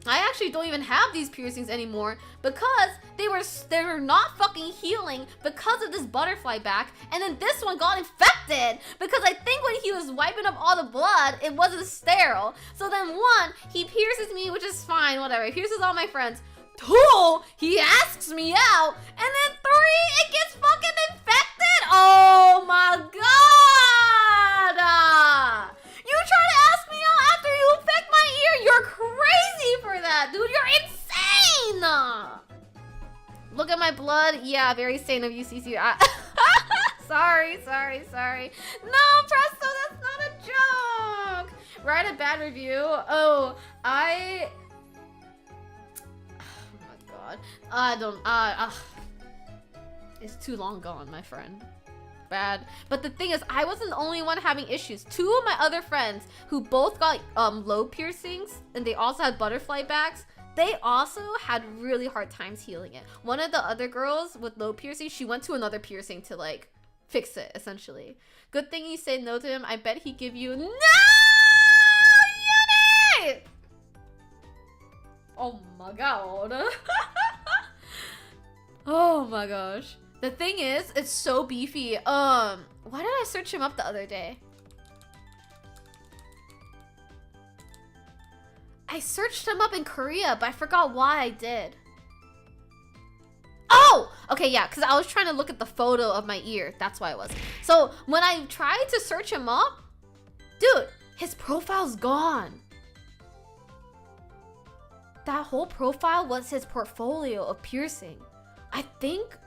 I actually don't even have these piercings anymore because they were not fucking healing because of this butterfly back, and then this one got infected because I think when he was wiping up all the blood, it wasn't sterile. So then 1, he pierces me, which is fine, whatever. He pierces all my friends. 2, he asks me out, and then 3, it gets fucking infected. Oh my god! You try to ask me out after you infect my ear? You're crazy for that, dude. You're insane! Look at my blood. Yeah, very sane of you, CC. Sorry. No, Presto, that's not a joke. Write a bad review. Oh my god. I don't. It's too long gone, my friend. Bad. But the thing is, I wasn't the only one having issues. Two of my other friends who both got lobe piercings and they also had butterfly backs, they also had really hard times healing it. One of the other girls with lobe piercing, she went to another piercing to like fix it essentially. Good thing you said no to him. I bet he'd give you no unit. Oh my god. Oh my gosh. The thing is, it's so beefy. Why did I search him up the other day? I searched him up in Korea, but I forgot why I did. Oh! Okay, yeah, because I was trying to look at the photo of my ear. That's why it was. So, when I tried to search him up, dude, his profile's gone. That whole profile was his portfolio of piercing. I think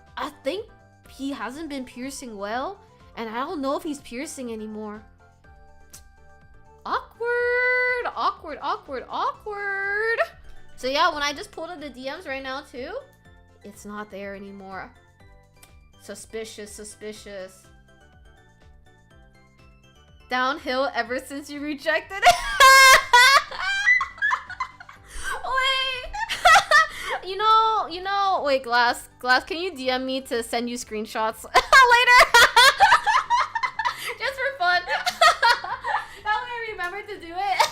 he hasn't been piercing well, and I don't know if he's piercing anymore. Awkward. So yeah, when I just pulled up the DMs right now too, it's not there anymore. Suspicious. Downhill ever since you rejected it. Wait. you know, wait, Glass, can you DM me to send you screenshots later? Just for fun. That way I remember to do it.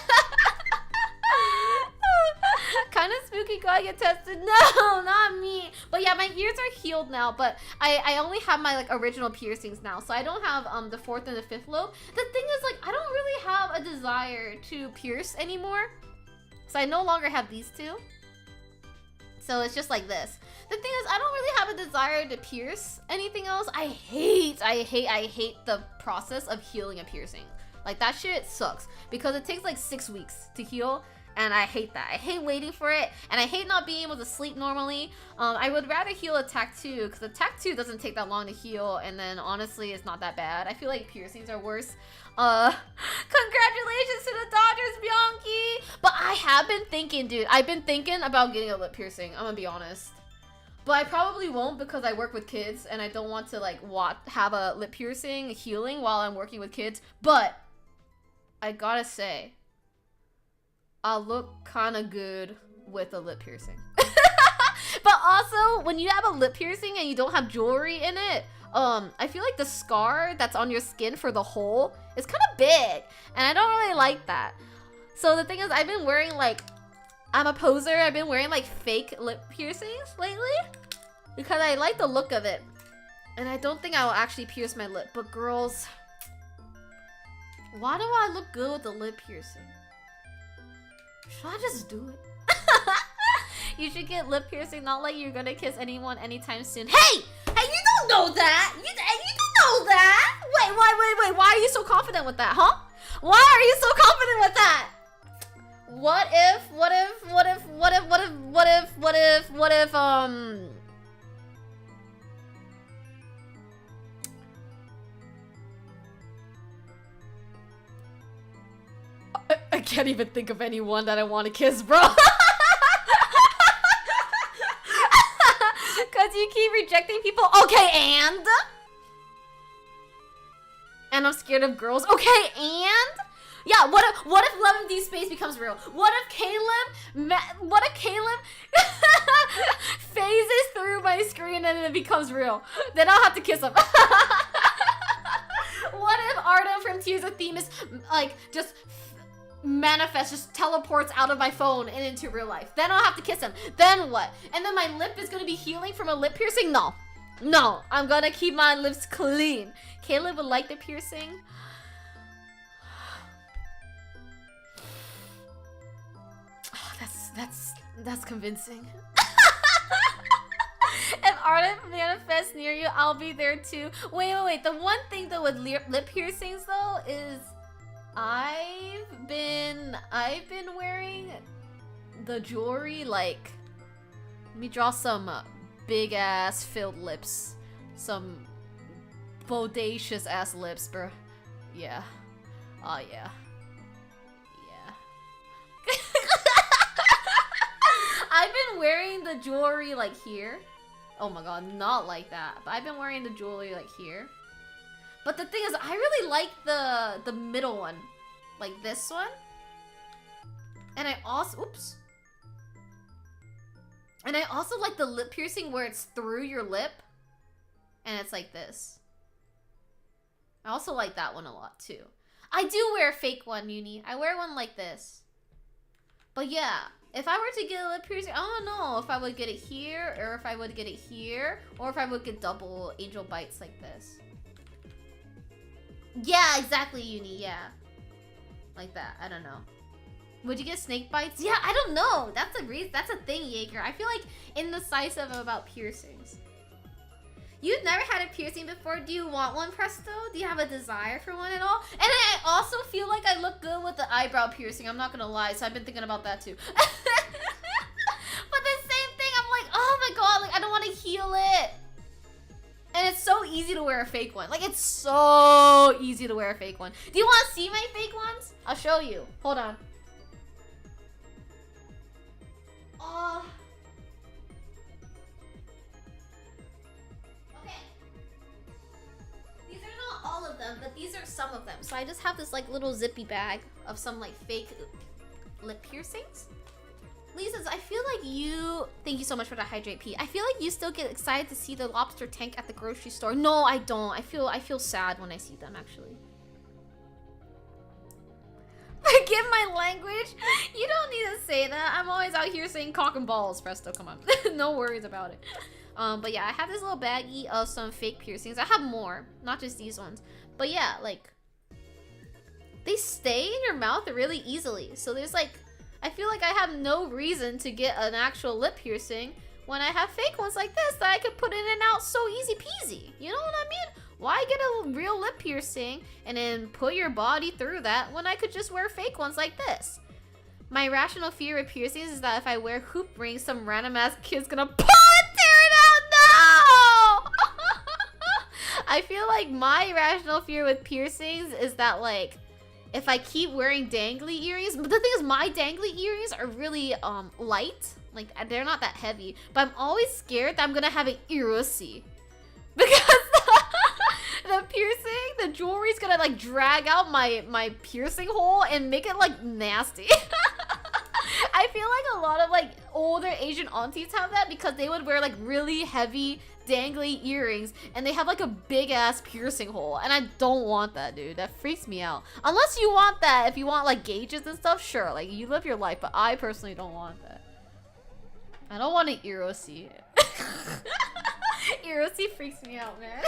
Kind of spooky, gotta get tested. No, not me. But yeah, my ears are healed now, but I only have my like original piercings now, so I don't have the 4th and the 5th lobe. The thing is, like, I don't really have a desire to pierce anymore, so I no longer have these two. So it's just like this. The thing is, I don't really have a desire to pierce anything else. I hate the process of healing a piercing. Like, that shit sucks because it takes like 6 weeks to heal, and I hate that. I hate waiting for it, and I hate not being able to sleep normally. I would rather heal a tattoo, because a tattoo doesn't take that long to heal, and then honestly, it's not that bad. I feel like piercings are worse. Congratulations to the Dodgers, Bianchi! But I have been thinking, dude, I've been thinking about getting a lip piercing, I'm gonna be honest. But I probably won't because I work with kids, and I don't want to, like, have a lip piercing healing while I'm working with kids. But I gotta say, I'll look kind of good with a lip piercing. But also, when you have a lip piercing and you don't have jewelry in it, I feel like the scar that's on your skin for the hole is kind of big, and I don't really like that. So the thing is, I've been wearing, like, I'm a poser. I've been wearing like fake lip piercings lately because I like the look of it, and I don't think I will actually pierce my lip. But girls, why do I look good with a lip piercing? Should I just do it? You should get lip piercing, not like you're gonna kiss anyone anytime soon. Hey, you don't know that. You don't know that. Wait, why are you so confident with that, huh? Why are you so confident with that? What if I can't even think of anyone that I want to kiss, bro. Cause you keep rejecting people. Okay, and I'm scared of girls. Okay, and yeah, what if Love in Deep Space becomes real? What if Caleb phases through my screen and it becomes real? Then I'll have to kiss him. What if Artem from Tears of Themis like just manifests, just teleports out of my phone and into real life? Then I'll have to kiss him. Then what? And then my lip is gonna be healing from a lip piercing? No, I'm gonna keep my lips clean. Caleb would like the piercing. That's convincing. If Artem manifests near you, I'll be there too. Wait. The one thing though with lip piercings though is I've been wearing the jewelry, like, let me draw some big ass filled lips. Some bodacious ass lips, bro. Yeah. Oh, yeah. Yeah. I've been wearing the jewelry like here. Oh my god, not like that. But I've been wearing the jewelry like here. But the thing is, I really like the middle one. Like this one. And I also, oops. And I also like the lip piercing where it's through your lip. And it's like this. I also like that one a lot too. I do wear a fake one, Uni. I wear one like this. But yeah, if I were to get a lip piercing, I don't know if I would get it here, or if I would get it here, or if I would get double angel bites like this. Yeah, exactly, Uni, yeah. Like that, I don't know. Would you get snake bites? Yeah, I don't know. That's a thing, Jaeger. I feel like indecisive about piercings. You've never had a piercing before. Do you want one, Presto? Do you have a desire for one at all? And I also feel like I look good with the eyebrow piercing. I'm not gonna lie, so I've been thinking about that too. But the same thing, I'm like, oh my god, like I don't want to heal it. And it's so easy to wear a fake one. Like, it's so easy to wear a fake one. Do you want to see my fake ones? I'll show you. Hold on. Okay. These are not all of them, but these are some of them. So I just have this like little zippy bag of some like fake lip piercings. Lisa's, I feel like you... Thank you so much for the Hydrate P. I feel like you still get excited to see the lobster tank at the grocery store. No, I don't. I feel sad when I see them, actually. Forgive my language. You don't need to say that. I'm always out here saying cock and balls, Presto. Come on. No worries about it. But yeah, I have this little baggie of some fake piercings. I have more, not just these ones. But yeah, like... They stay in your mouth really easily. So there's like... I feel like I have no reason to get an actual lip piercing when I have fake ones like this that I could put in and out so easy peasy. You know what I mean? Why get a real lip piercing and then put your body through that when I could just wear fake ones like this? My irrational fear with piercings is that if I wear hoop rings, some random ass kid's gonna pull and tear it out. No! I feel like my irrational fear with piercings is that like, if I keep wearing dangly earrings, but the thing is my dangly earrings are really light. Like they're not that heavy, but I'm always scared that I'm gonna have an earosy. Because the piercing, the jewelry's gonna like drag out my piercing hole and make it like nasty. I feel like a lot of like older Asian aunties have that because they would wear like really heavy dangly earrings and they have like a big ass piercing hole, and I don't want that, dude. That freaks me out. Unless you want that, if you want like gauges and stuff, sure, like you live your life, but I personally don't want that. I don't want an earosy. Earosy freaks me out, man.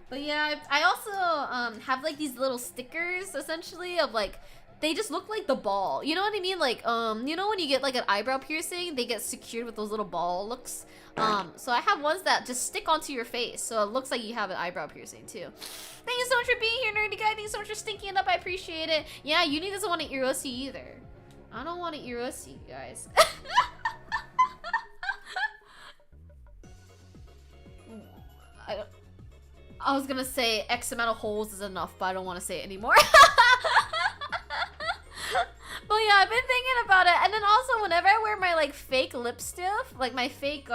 But yeah, I also have like these little stickers essentially of like, they just look like the ball. You know what I mean? Like, you know when you get like an eyebrow piercing, they get secured with those little ball looks. So I have ones that just stick onto your face, so it looks like you have an eyebrow piercing too. Thank you so much for being here, nerdy guy. Thank you so much for stinking it up. I appreciate it. Yeah, Uni doesn't want an earosy either. I don't want an earosy, guys. I was gonna say X amount of holes is enough, but I don't want to say it anymore. But yeah, I've been thinking about it. And then also whenever I wear my like fake lip stuff, like my fake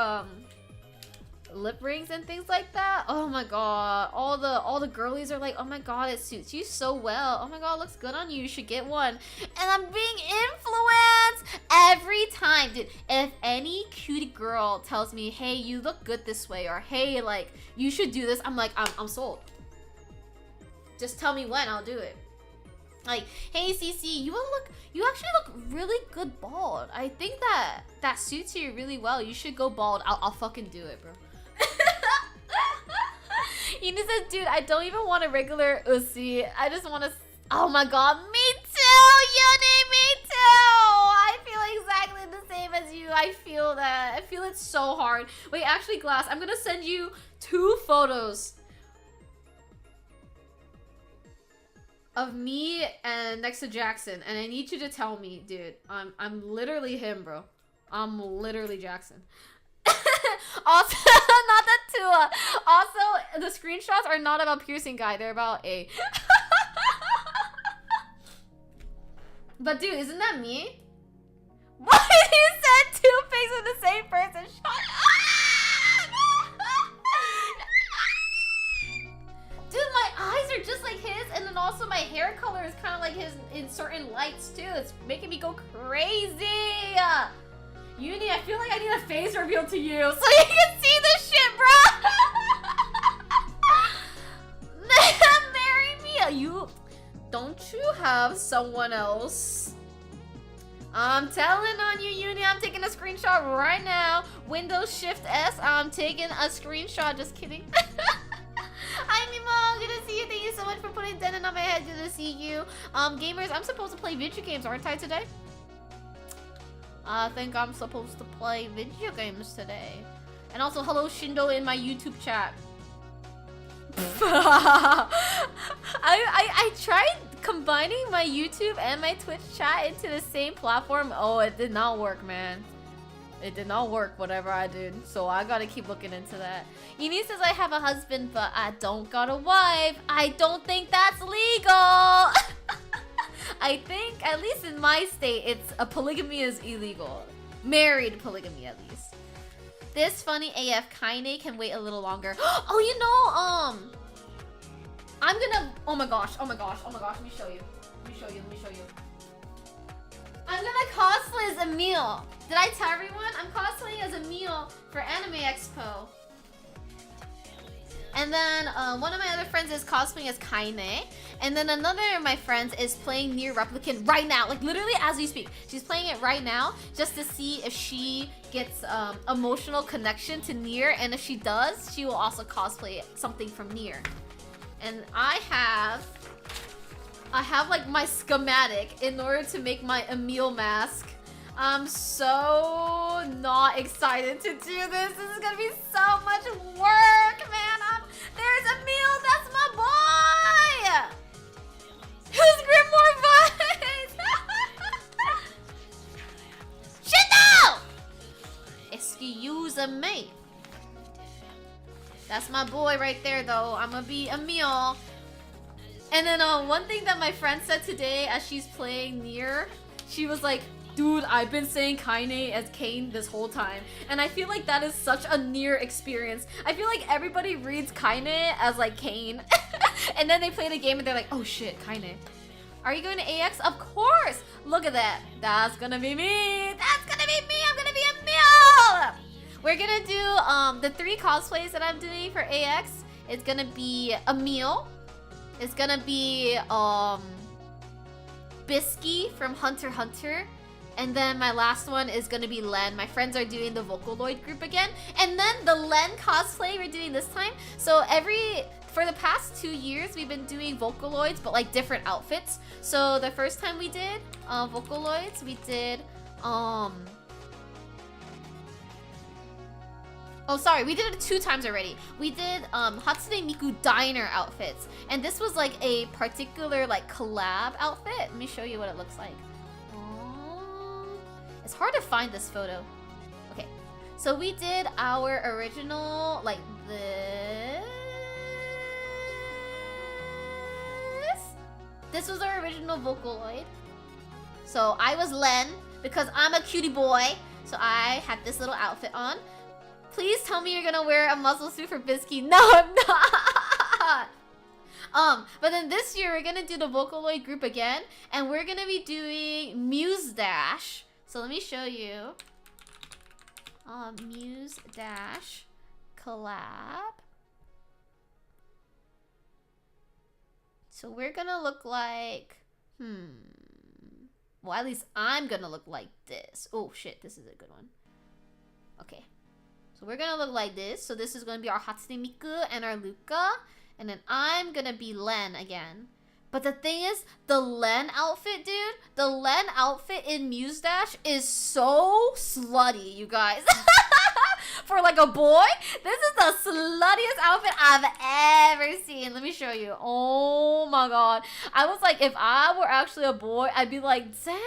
lip rings and things like that, oh my god, all the girlies are like, oh my god, it suits you so well. Oh my god, it looks good on you. You should get one. And I'm being influenced every time, dude. If any cutie girl tells me, hey, you look good this way, or hey, like you should do this, I'm like, I'm sold. Just tell me when, I'll do it. Like, hey CC, you actually look really good bald. I think that suits you really well. You should go bald. I'll fucking do it, bro. Uni says, dude, I don't even want a regular Uzi. I just want to... Oh my god, me too, Uni, me too. I feel exactly the same as you. I feel that. I feel it so hard. Wait, actually, Glass, I'm gonna send you 2 photos of me and next to Jackson, and I need you to tell me, dude. I'm literally him, bro. I'm literally Jackson. Also, not that too. Also, the screenshots are not about piercing guy. They're about A. But dude, isn't that me? Why did you said two pics of the same person? Shut up! Dude, my eyes are just like his, and then also my hair color is kind of like his in certain lights too. It's making me go crazy. Uni, I feel like I need a face reveal to you so you can see this shit, bro. Marry me. You don't you have someone else? I'm telling on you, Uni. I'm taking a screenshot right now. Windows Shift S. I'm taking a screenshot. Just kidding. Hi, Mimo. Good to see you. Thank you so much for putting Denon on my head. Good to see you. Gamers, I'm supposed to play video games, aren't I, today? I think I'm supposed to play video games today. And also, hello, Shindo, in my YouTube chat. I tried combining my YouTube and my Twitch chat into the same platform. Oh, it did not work, man. It did not work, whatever I did. So I gotta keep looking into that. Uni says I have a husband, but I don't got a wife. I don't think that's legal. I think, at least in my state, it's a polygamy is illegal. Married polygamy, at least. This funny AF Kaine can wait a little longer. Oh, you know, I'm gonna, oh my gosh, let me show you. Let me show you. I'm gonna cosplay as Emil. Did I tell everyone? I'm cosplaying as Emil for Anime Expo. And then one of my other friends is cosplaying as Kaine. And then another of my friends is playing Nier Replicant right now. Like literally as we speak. She's playing it right now just to see if she gets emotional connection to Nier. And if she does, she will also cosplay something from Nier. And I have like my schematic in order to make my Emil mask. I'm so not excited to do this. This is gonna be so much work, man. There's Emil, that's my boy! Who's Grimoire Vibes? Shit, no! Excuse me. That's my boy right there, though. I'm gonna be Emil. And then one thing that my friend said today as she's playing Nier, she was like, dude, I've been saying Kaine as Kane this whole time. And I feel like that is such a Nier experience. I feel like everybody reads Kaine as like Kane. And then they play the game and they're like, oh shit, Kaine. Are you going to AX? Of course! Look at that. That's gonna be me. That's gonna be me. I'm gonna be Emil. We're gonna do the 3 cosplays that I'm doing for AX. It's gonna be Emil. It's gonna be Bisky from Hunter x Hunter. And then my last one is gonna be Len. My friends are doing the Vocaloid group again. And then the Len cosplay we're doing this time. So for the past 2 years, we've been doing Vocaloids, but like different outfits. So the first time we did Vocaloids, we did oh, sorry, we did it 2 times already. We did Hatsune Miku Diner outfits. And this was like a particular like collab outfit. Let me show you what it looks like. It's hard to find this photo. Okay, so we did our original like this. This was our original Vocaloid. So I was Len because I'm a cutie boy. So I had this little outfit on. Please tell me you're gonna wear a muscle suit for Bisky. No, I'm not. But then this year we're gonna do the Vocaloid group again, and we're gonna be doing Muse Dash. So let me show you. Muse Dash collab. So we're gonna look like, well, at least I'm gonna look like this. Oh shit, this is a good one. Okay. So we're gonna look like this. So this is gonna be our Hatsune Miku and our Luca. And then I'm gonna be Len again. But the thing is, the Len outfit, dude, the Len outfit in Muse Dash is so slutty, you guys. For like a boy, this is the sluttiest outfit I've ever seen. Let me show you. Oh my god. I was like, if I were actually a boy, I'd be like, dang.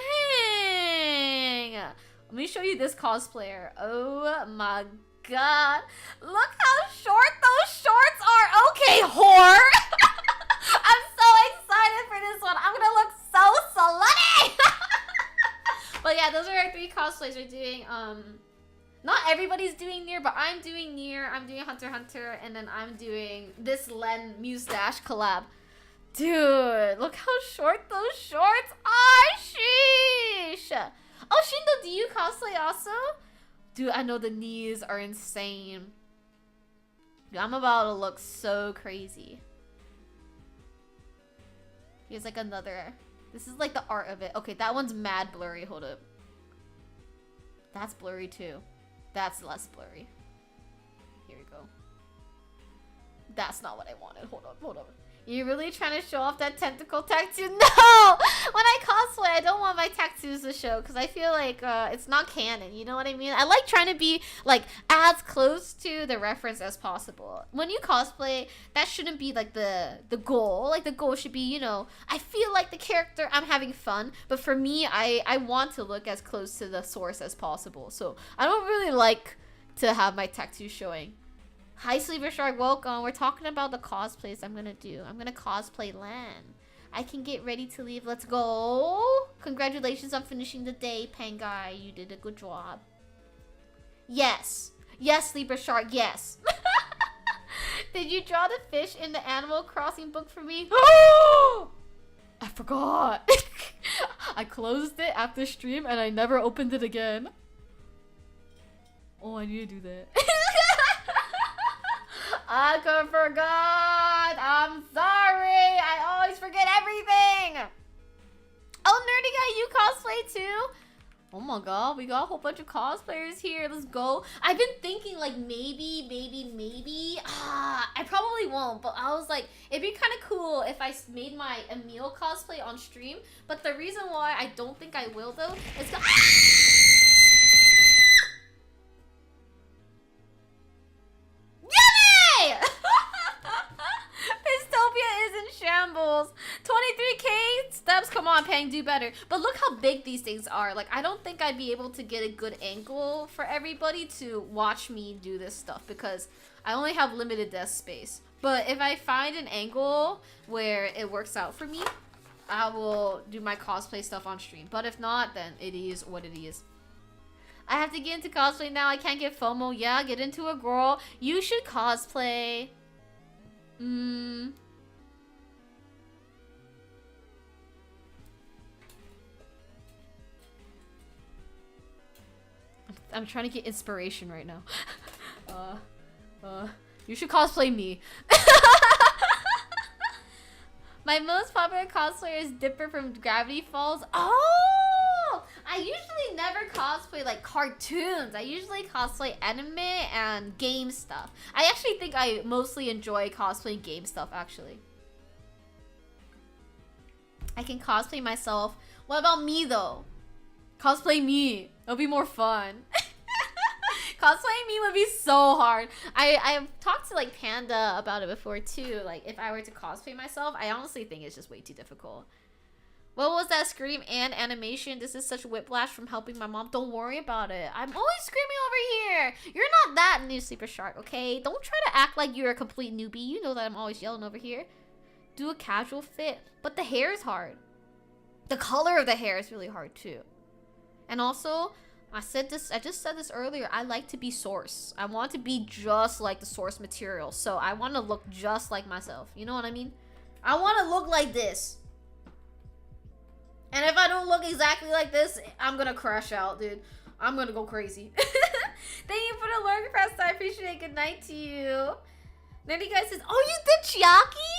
Let me show you this cosplayer. Oh my god. Look how short those shorts are. Okay, whore. I'm so excited for this one. I'm gonna look so slutty. But yeah, those are our 3 cosplays we're doing. Not everybody's doing Nier, but I'm doing Nier. I'm doing Hunter x Hunter, and then I'm doing this Len Mustache collab. Dude, look how short those shorts are. Sheesh. Oh, Shindo, do you cosplay also? Dude, I know the knees are insane. Dude, I'm about to look so crazy. Here's like another. This is like the art of it. Okay, that one's mad blurry. Hold up. That's blurry too. That's less blurry. Here we go. That's not what I wanted. Hold up, hold up. You're really trying to show off that tentacle tattoo? No! When I cosplay, I don't want my tattoos to show because I feel like it's not canon. You know what I mean? I like trying to be like as close to the reference as possible. When you cosplay, that shouldn't be like the goal. Like the goal should be, you know, I feel like the character, I'm having fun. But for me, I want to look as close to the source as possible. So I don't really like to have my tattoos showing. Hi, Sleeper Shark, welcome. We're talking about the cosplays I'm gonna do. I'm gonna cosplay Lan. I can get ready to leave. Let's go. Congratulations on finishing the day, Pangai. You did a good job. Yes. Yes, Sleeper Shark, yes. Did you draw the fish in the Animal Crossing book for me? I forgot. I closed it after stream and I never opened it again. Oh, I need to do that. I forgot. I'm sorry. I always forget everything. Oh, Nerdy Guy, you cosplay too? Oh my god, we got a whole bunch of cosplayers here. Let's go. I've been thinking like maybe. I probably won't, but I was like, it'd be kind of cool if I made my Emil cosplay on stream. But the reason why I don't think I will though is Pistopia is in shambles. 23k steps. Come on, Pang, do better. But look how big these things are. Like, I don't think I'd be able to get a good angle for everybody to watch me do this stuff because I only have limited desk space. But if I find an angle where it works out for me, I will do my cosplay stuff on stream. But if not, then it is what it is. I have to get into cosplay now. I can't get FOMO. Yeah, get into a girl. You should cosplay. I'm trying to get inspiration right now. You should cosplay me. My most popular cosplayer is Dipper from Gravity Falls. Oh! I usually never cosplay like cartoons. I usually cosplay anime and game stuff. I actually think I mostly enjoy cosplaying game stuff, actually. I can cosplay myself. What about me, though? Cosplay me. It'll be more fun. Cosplaying me would be so hard. I've talked to like Panda about it before too. Like if I were to cosplay myself, I honestly think it's just way too difficult. What was that scream and animation? This is such whiplash from helping my mom. Don't worry about it. I'm always screaming over here. You're not that new, Sleeper Shark, okay? Don't try to act like you're a complete newbie. You know that I'm always yelling over here. Do a casual fit. But the hair is hard. The color of the hair is really hard too. And also, I just said this earlier, I like to be source. I want to be just like the source material. So I want to look just like myself. You know what I mean? I want to look like this. And if I don't look exactly like this, I'm gonna crash out, dude. I'm gonna go crazy. Thank you for the lurk press. I appreciate it. Good night to you. Nerdy Guy says, oh, you did Chiaki?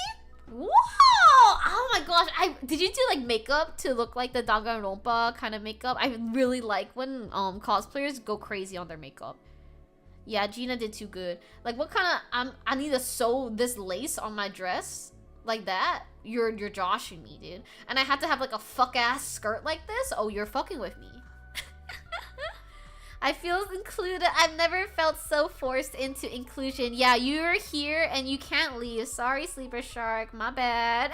Whoa! Oh my gosh. Did you do like makeup to look like the Danganronpa kind of makeup? I really like when cosplayers go crazy on their makeup. Yeah, Gina did too good. Like what kind of I need to sew this lace on my dress? Like that? You're joshing me, dude. And I had to have like a fuck ass skirt like this? Oh, you're fucking with me. I feel included. I've never felt so forced into inclusion. Yeah, you're here and you can't leave. Sorry, Sleeper Shark. My bad.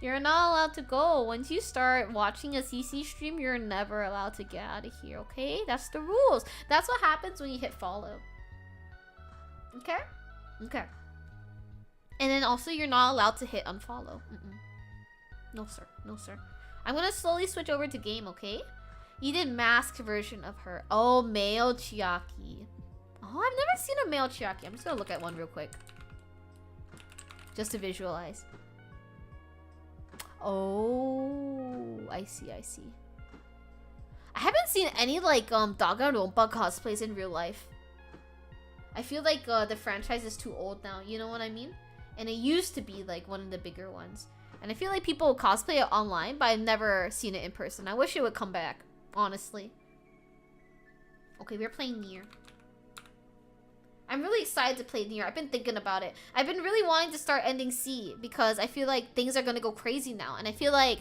You're not allowed to go. Once you start watching a CC stream, you're never allowed to get out of here, okay? That's the rules. That's what happens when you hit follow. Okay? Okay. And then also, you're not allowed to hit unfollow. No, sir. No, sir. I'm gonna slowly switch over to game, okay? You did masked version of her. Oh, male Chiaki. Oh, I've never seen a male Chiaki. I'm just gonna look at one real quick. Just to visualize. Oh, I see, I see. I haven't seen any, like, Danganronpa cosplays in real life. I feel like the franchise is too old now, you know what I mean? And it used to be, like, one of the bigger ones. And I feel like people cosplay it online, but I've never seen it in person. I wish it would come back, honestly. Okay, we're playing Nier. I'm really excited to play Nier. I've been thinking about it. I've been really wanting to start Ending C because I feel like things are gonna go crazy now. And I feel like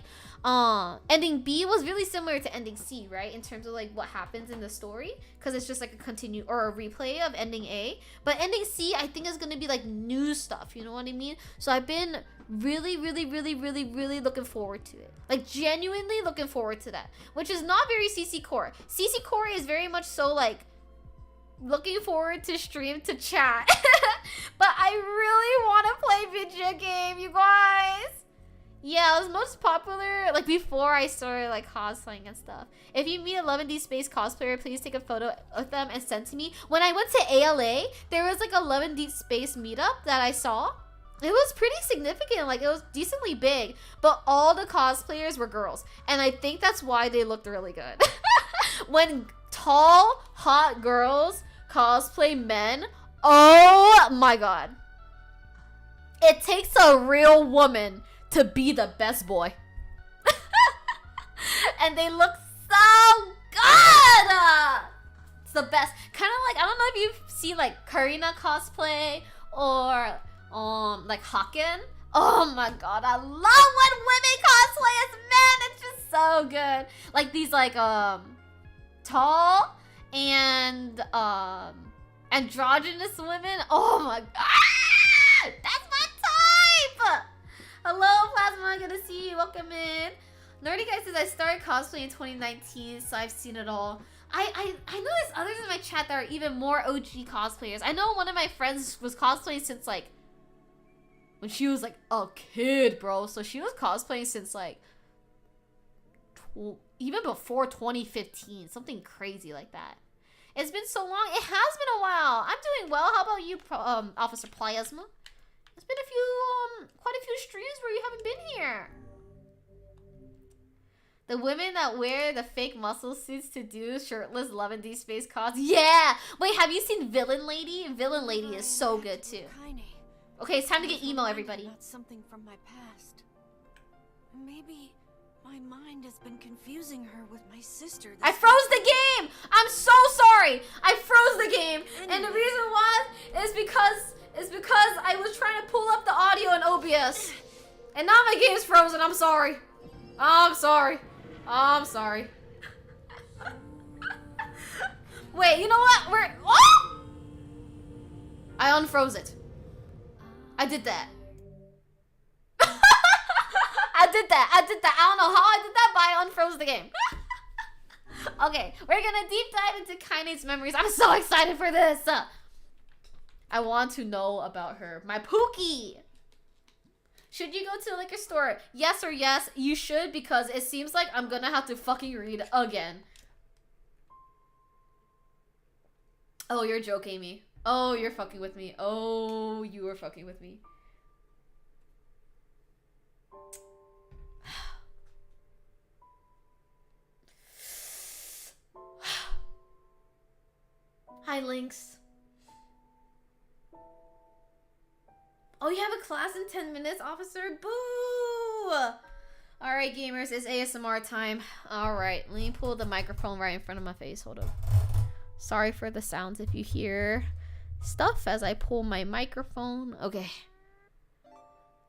Ending B was really similar to Ending C, right? In terms of like what happens in the story. Because it's just like a continue or a replay of Ending A. But Ending C, I think is gonna be like new stuff. You know what I mean? So I've been really looking forward to it. Like genuinely looking forward to that. Which is not very CC Core. CC Core is very much so like looking forward to stream to chat. But I really want to play video game, you guys. Yeah, it was most popular like before I started like cosplaying and stuff. If you meet a 11D Space cosplayer, please take a photo of them and send to me. When I went to ALA, there was like a 11D Space meetup that I saw. It was pretty significant, like it was decently big, but all the cosplayers were girls. And I think that's why they looked really good. When tall, hot girls cosplay men, oh my god. It takes a real woman to be the best boy. And they look so good! It's the best. Kind of like, I don't know if you've seen like Karina cosplay or like Haken. Oh my god, I love when women cosplay as men. It's just so good. Like these like tall and androgynous women. Oh my god, that's my type. Hello Plasma, good to see you. Welcome in. Nerdy Guy says I started cosplaying in 2019, so I've seen it all. I know there's others in my chat that are even more OG cosplayers. I know one of my friends was cosplaying since like when she was like a kid, bro. So she was cosplaying since like even before 2015, something crazy like that. It's been so long. It has been a while. I'm doing well. How about you, Officer Plasma? It's been a few, quite a few streams where you haven't been here. The women that wear the fake muscle suits to do shirtless 11D Space cos. Yeah! Wait, have you seen Villain Lady? Villain Lady is so good too. Okay, it's time to get emo, everybody. About something from my past. Maybe my mind has been confusing her with my sister. I froze the game! I'm so sorry! I froze the game! And the reason why is because I was trying to pull up the audio in OBS. And now my game's frozen, I'm sorry. I'm sorry. I'm sorry. Wait, you know what? Oh! I unfroze it. I did that. I did that. I don't know how I did that, but I unfroze the game. Okay, we're gonna deep dive into Kaine's memories. I'm so excited for this. I want to know about her. My Pookie. Should you go to the liquor store? Yes or yes, you should, because it seems like I'm gonna have to fucking read again. Oh, you're joking me. Oh, you're fucking with me. Oh, you are fucking with me. Hi, Lynx. Oh, you have a class in 10 minutes, officer? Boo! Alright, gamers, it's ASMR time. Alright, let me pull the microphone right in front of my face. Hold up. Sorry for the sounds if you hear stuff as I pull my microphone. Okay.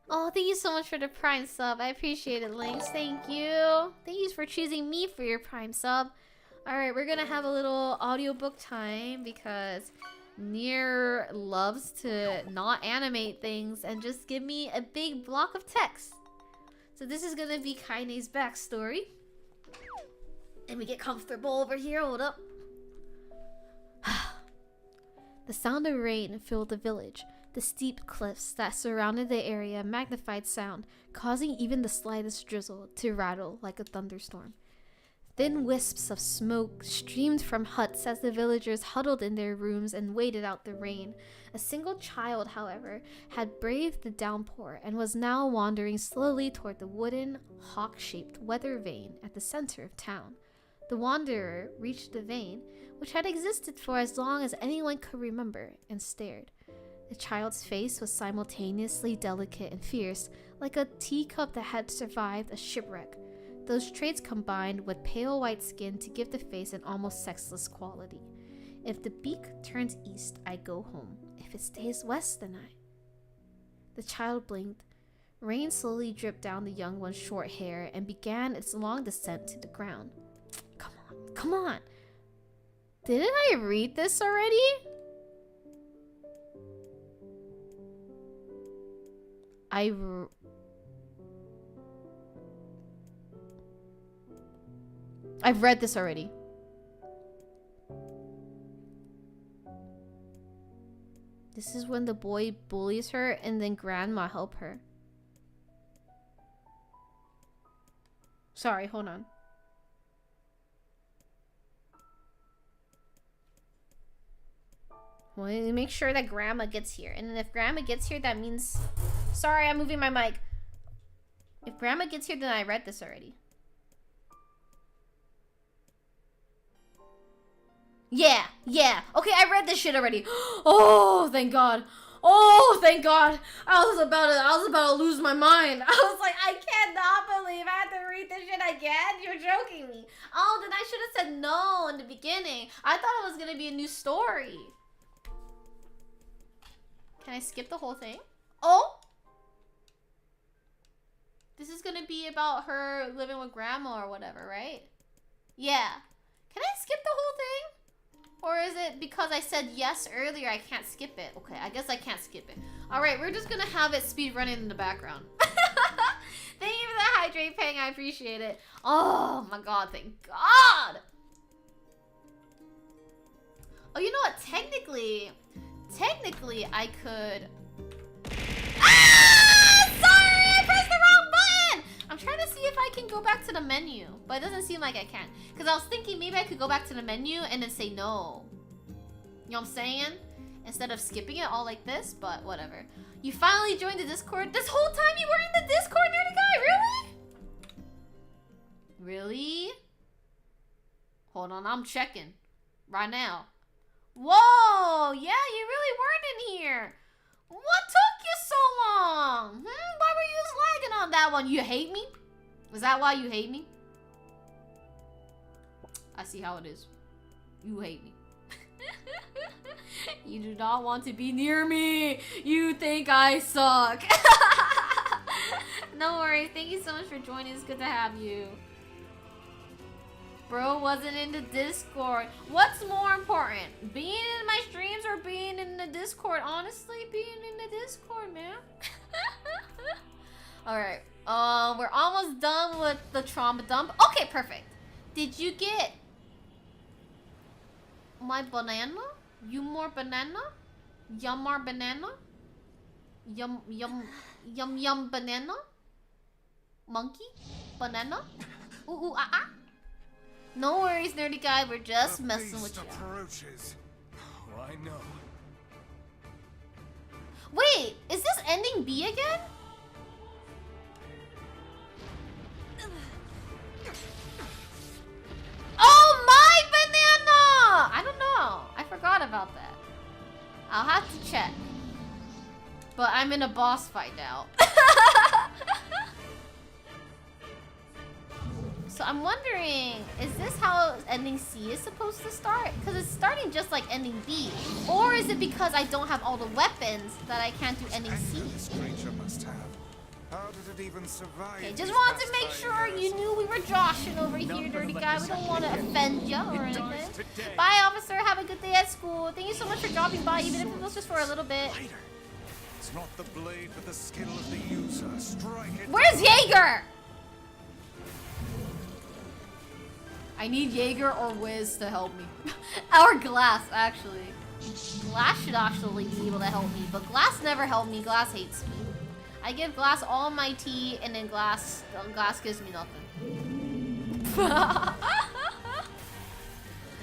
Oh, thank you so much for the Prime sub. I appreciate it, Lynx. Thank you. Thank you for choosing me for your Prime sub. Alright, we're gonna have a little audiobook time because Nier loves to not animate things and just give me a big block of text. So this is gonna be Kaine's backstory. And we get comfortable over here. Hold up. The sound of rain filled the village. The steep cliffs that surrounded the area magnified sound, causing even the slightest drizzle to rattle like a thunderstorm. Thin wisps of smoke streamed from huts as the villagers huddled in their rooms and waited out the rain. A single child, however, had braved the downpour and was now wandering slowly toward the wooden, hawk-shaped weather vane at the center of town. The wanderer reached the vane, which had existed for as long as anyone could remember, and stared. The child's face was simultaneously delicate and fierce, like a teacup that had survived a shipwreck. Those traits combined with pale white skin to give the face an almost sexless quality. If the beak turns east, I go home. If it stays west, then I... The child blinked. Rain slowly dripped down the young one's short hair and began its long descent to the ground. Come on. Didn't I read this already? I've read this already. This is when the boy bullies her and then grandma help her. Sorry, hold on. Well, make sure that grandma gets here. And then if grandma gets here, that means... Sorry, I'm moving my mic. If grandma gets here, then I read this already. Yeah. Okay, I read this shit already. Oh, thank God. Oh, thank God. I was about to lose my mind. I was like, I cannot believe I had to read this shit again. You're joking me. Oh, then I should have said no in the beginning. I thought it was gonna be a new story. Can I skip the whole thing? Oh! This is gonna be about her living with grandma or whatever, right? Yeah. Can I skip the whole thing? Or is it because I said yes earlier I can't skip it? Okay, I guess I can't skip it. Alright, we're just gonna have it speed running in the background. Thank you for the hydrate, Pang. I appreciate it. Oh my God, thank God! Oh, you know what? Technically, I could... Ah! Sorry! I pressed the wrong button! I'm trying to see if I can go back to the menu, but it doesn't seem like I can. Because I was thinking maybe I could go back to the menu and then say no. You know what I'm saying? Instead of skipping it all like this, but whatever. You finally joined the Discord? This whole time you were in the Discord, Nerdy Guy? Really? Really? Hold on, I'm checking. Right now. Whoa! Yeah, you really weren't in here. What took you so long? Why were you lagging on that one? You hate me? Is that why you hate me? I see how it is. You hate me. You do not want to be near me. You think I suck. No worries. Thank you so much for joining. It's good to have you. Bro wasn't in the Discord. What's more important? Being in my streams or being in the Discord? Honestly, being in the Discord, man. Alright. We're almost done with the trauma dump. Okay, perfect. Did you get my banana? You more banana? Yum more banana? Yum banana? Monkey? Banana? Ooh, ah, ah. No worries, Nerdy Guy. We're just messing with you. Roaches. Oh, I know. Wait, is this ending B again? Oh, my banana! I don't know. I forgot about that. I'll have to check. But I'm in a boss fight now. So I'm wondering, is this how ending C is supposed to start? Because it's starting just like ending B. Or is it because I don't have all the weapons that I can't do ending C? This creature must have. How did it even survive? Okay, just wanted to make sure you knew we were joshing over here, Dirty Guy. We don't want to offend you or anything. Bye, officer. Have a good day at school. Thank you so much for dropping by, even if it was just for a little bit. It's It's not the blade, but the skill of the user. Strike it. Where's Jaeger? I need Jaeger or Wiz to help me. Or Glass, actually. Glass should actually be able to help me, but Glass never helped me. Glass hates me. I give Glass all my tea, and then Glass gives me nothing.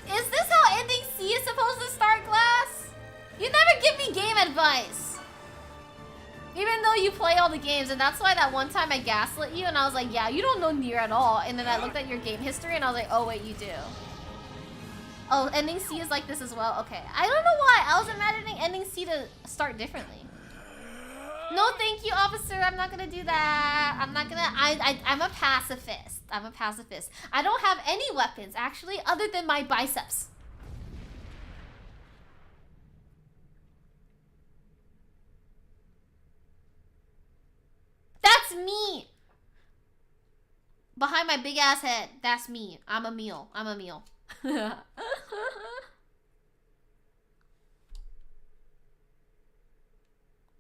Is this how ending C is supposed to start, Glass? You never give me game advice. Even though you play all the games, and that's why that one time I gaslit you, and I was like, yeah, you don't know Nier at all. And then I looked at your game history, and I was like, oh, wait, you do. Oh, ending C is like this as well? Okay. I don't know why. I was imagining ending C to start differently. No, thank you, officer. I'm not gonna do that. I'm not gonna... I'm a pacifist. I'm a pacifist. I don't have any weapons, actually, other than my biceps. That's me! Behind my big ass head, that's me. I'm a meal. I'm a meal.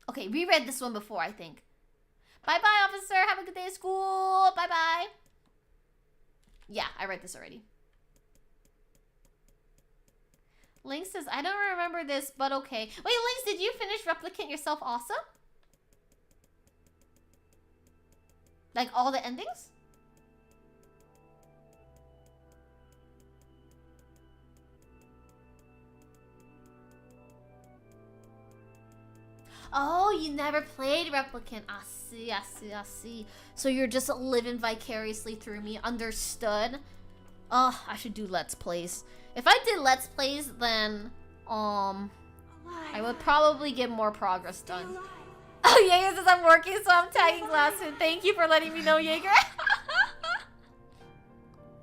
Okay, we read this one before, I think. Bye-bye, officer. Have a good day at school. Bye-bye. Yeah, I read this already. Link says, I don't remember this, but okay. Wait, Lynx, did you finish Replicant yourself also? Like all the endings? Oh, you never played Replicant. I see, I see, I see. So you're just living vicariously through me. Understood. Oh, I should do Let's Plays. If I did Let's Plays, then, I would probably get more progress done. Oh, Jaeger says I'm working, so I'm tagging Glassman. Thank you for letting me know, Jaeger.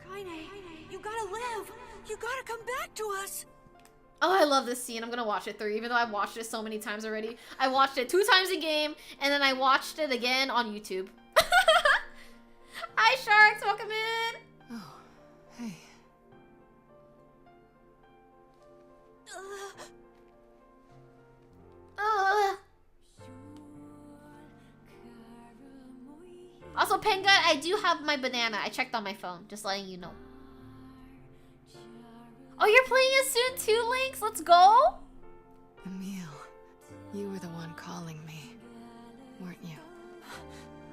Kaine, you gotta live. You gotta come back to us. Oh, I love this scene. I'm gonna watch it through, even though I've watched it so many times already. I watched it 2 times in game, and then I watched it again on YouTube. Hi, Sharks. Welcome in. Oh, hey. Also, Penguin, I do have my banana. I checked on my phone. Just letting you know. Oh, you're playing it soon too, Lynx? Let's go! Emil, you were the one calling me, weren't you?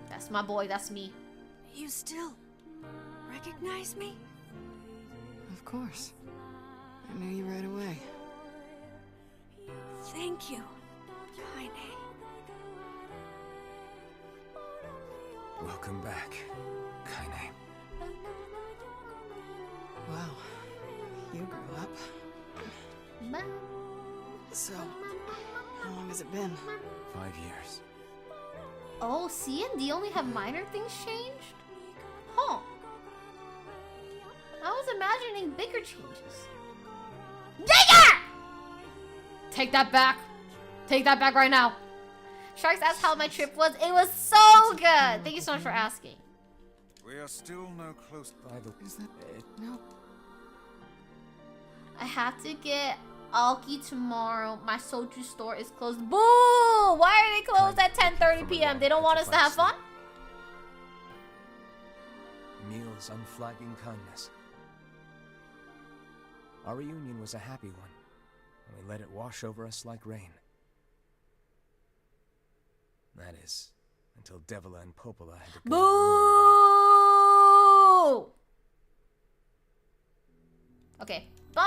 That's my boy. That's me. You still recognize me? Of course. I knew you right away. Thank you, Kaine. Welcome back, Kaine. Wow, you grew up. So, how long has it been? 5 years. Oh, C and D only have minor things changed? Huh. I was imagining bigger changes. Jaeger! Take that back. Take that back right now. Sharks asked how my trip was. It was so good. Thank you so much for asking. We are still no close by the... Is that it? No. I have to get Alki tomorrow. My soju store is closed. Boo! Why are they closed at 10:30 p.m.? They don't want us to have fun? Emil's unflagging kindness. Our reunion was a happy one, and we let it wash over us like rain. That is, until Devila and Popola had to go. Boo! Okay. I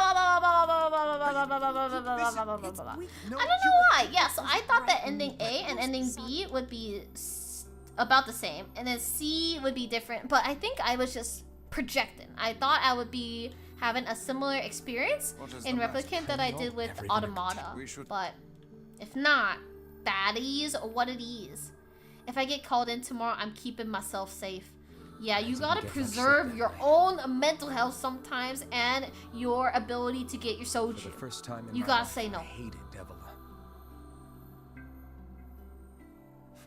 don't know why. Yeah, so I thought that ending A and ending B would be about the same, and then C would be different, but I think I was just projecting. I thought I would be having a similar experience in Replicant that I did with Automata, but if not, that is what it is. If I get called in tomorrow, I'm keeping myself safe. Yeah, you gotta preserve your own mental health sometimes and your ability to get your soju. For the first time in You my gotta life, say no. I hated Devila.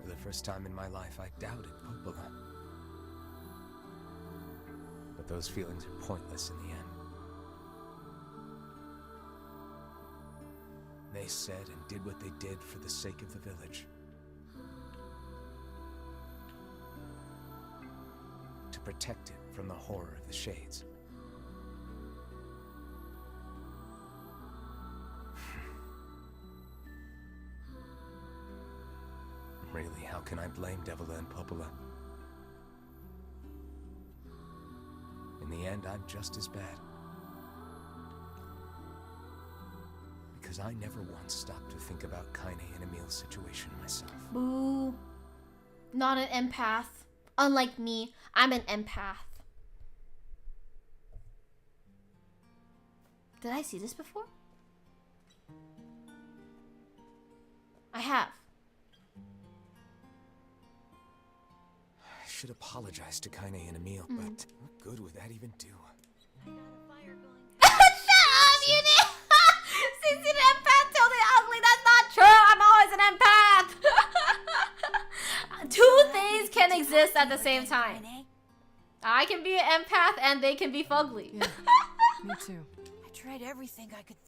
For the first time in my life, I doubted Popola. But those feelings are pointless in the end. They said and did what they did for the sake of the village. protected from the horror of the Shades. Really, how can I blame Devila and Popola? In the end, I'm just as bad. Because I never once stopped to think about Kaine and Emil's situation myself. Boo. Not an empath. Unlike me, I'm an empath. Did I see this before? I have. I should apologize to Kaine and Emil, but what good would that even do? I got a fire going. Shut up, you did! Since you're an empath, totally ugly. That's not true. I'm always an empath. Two things can exist at the same time. I can be an empath and they can be fugly. Me too. I tried everything I could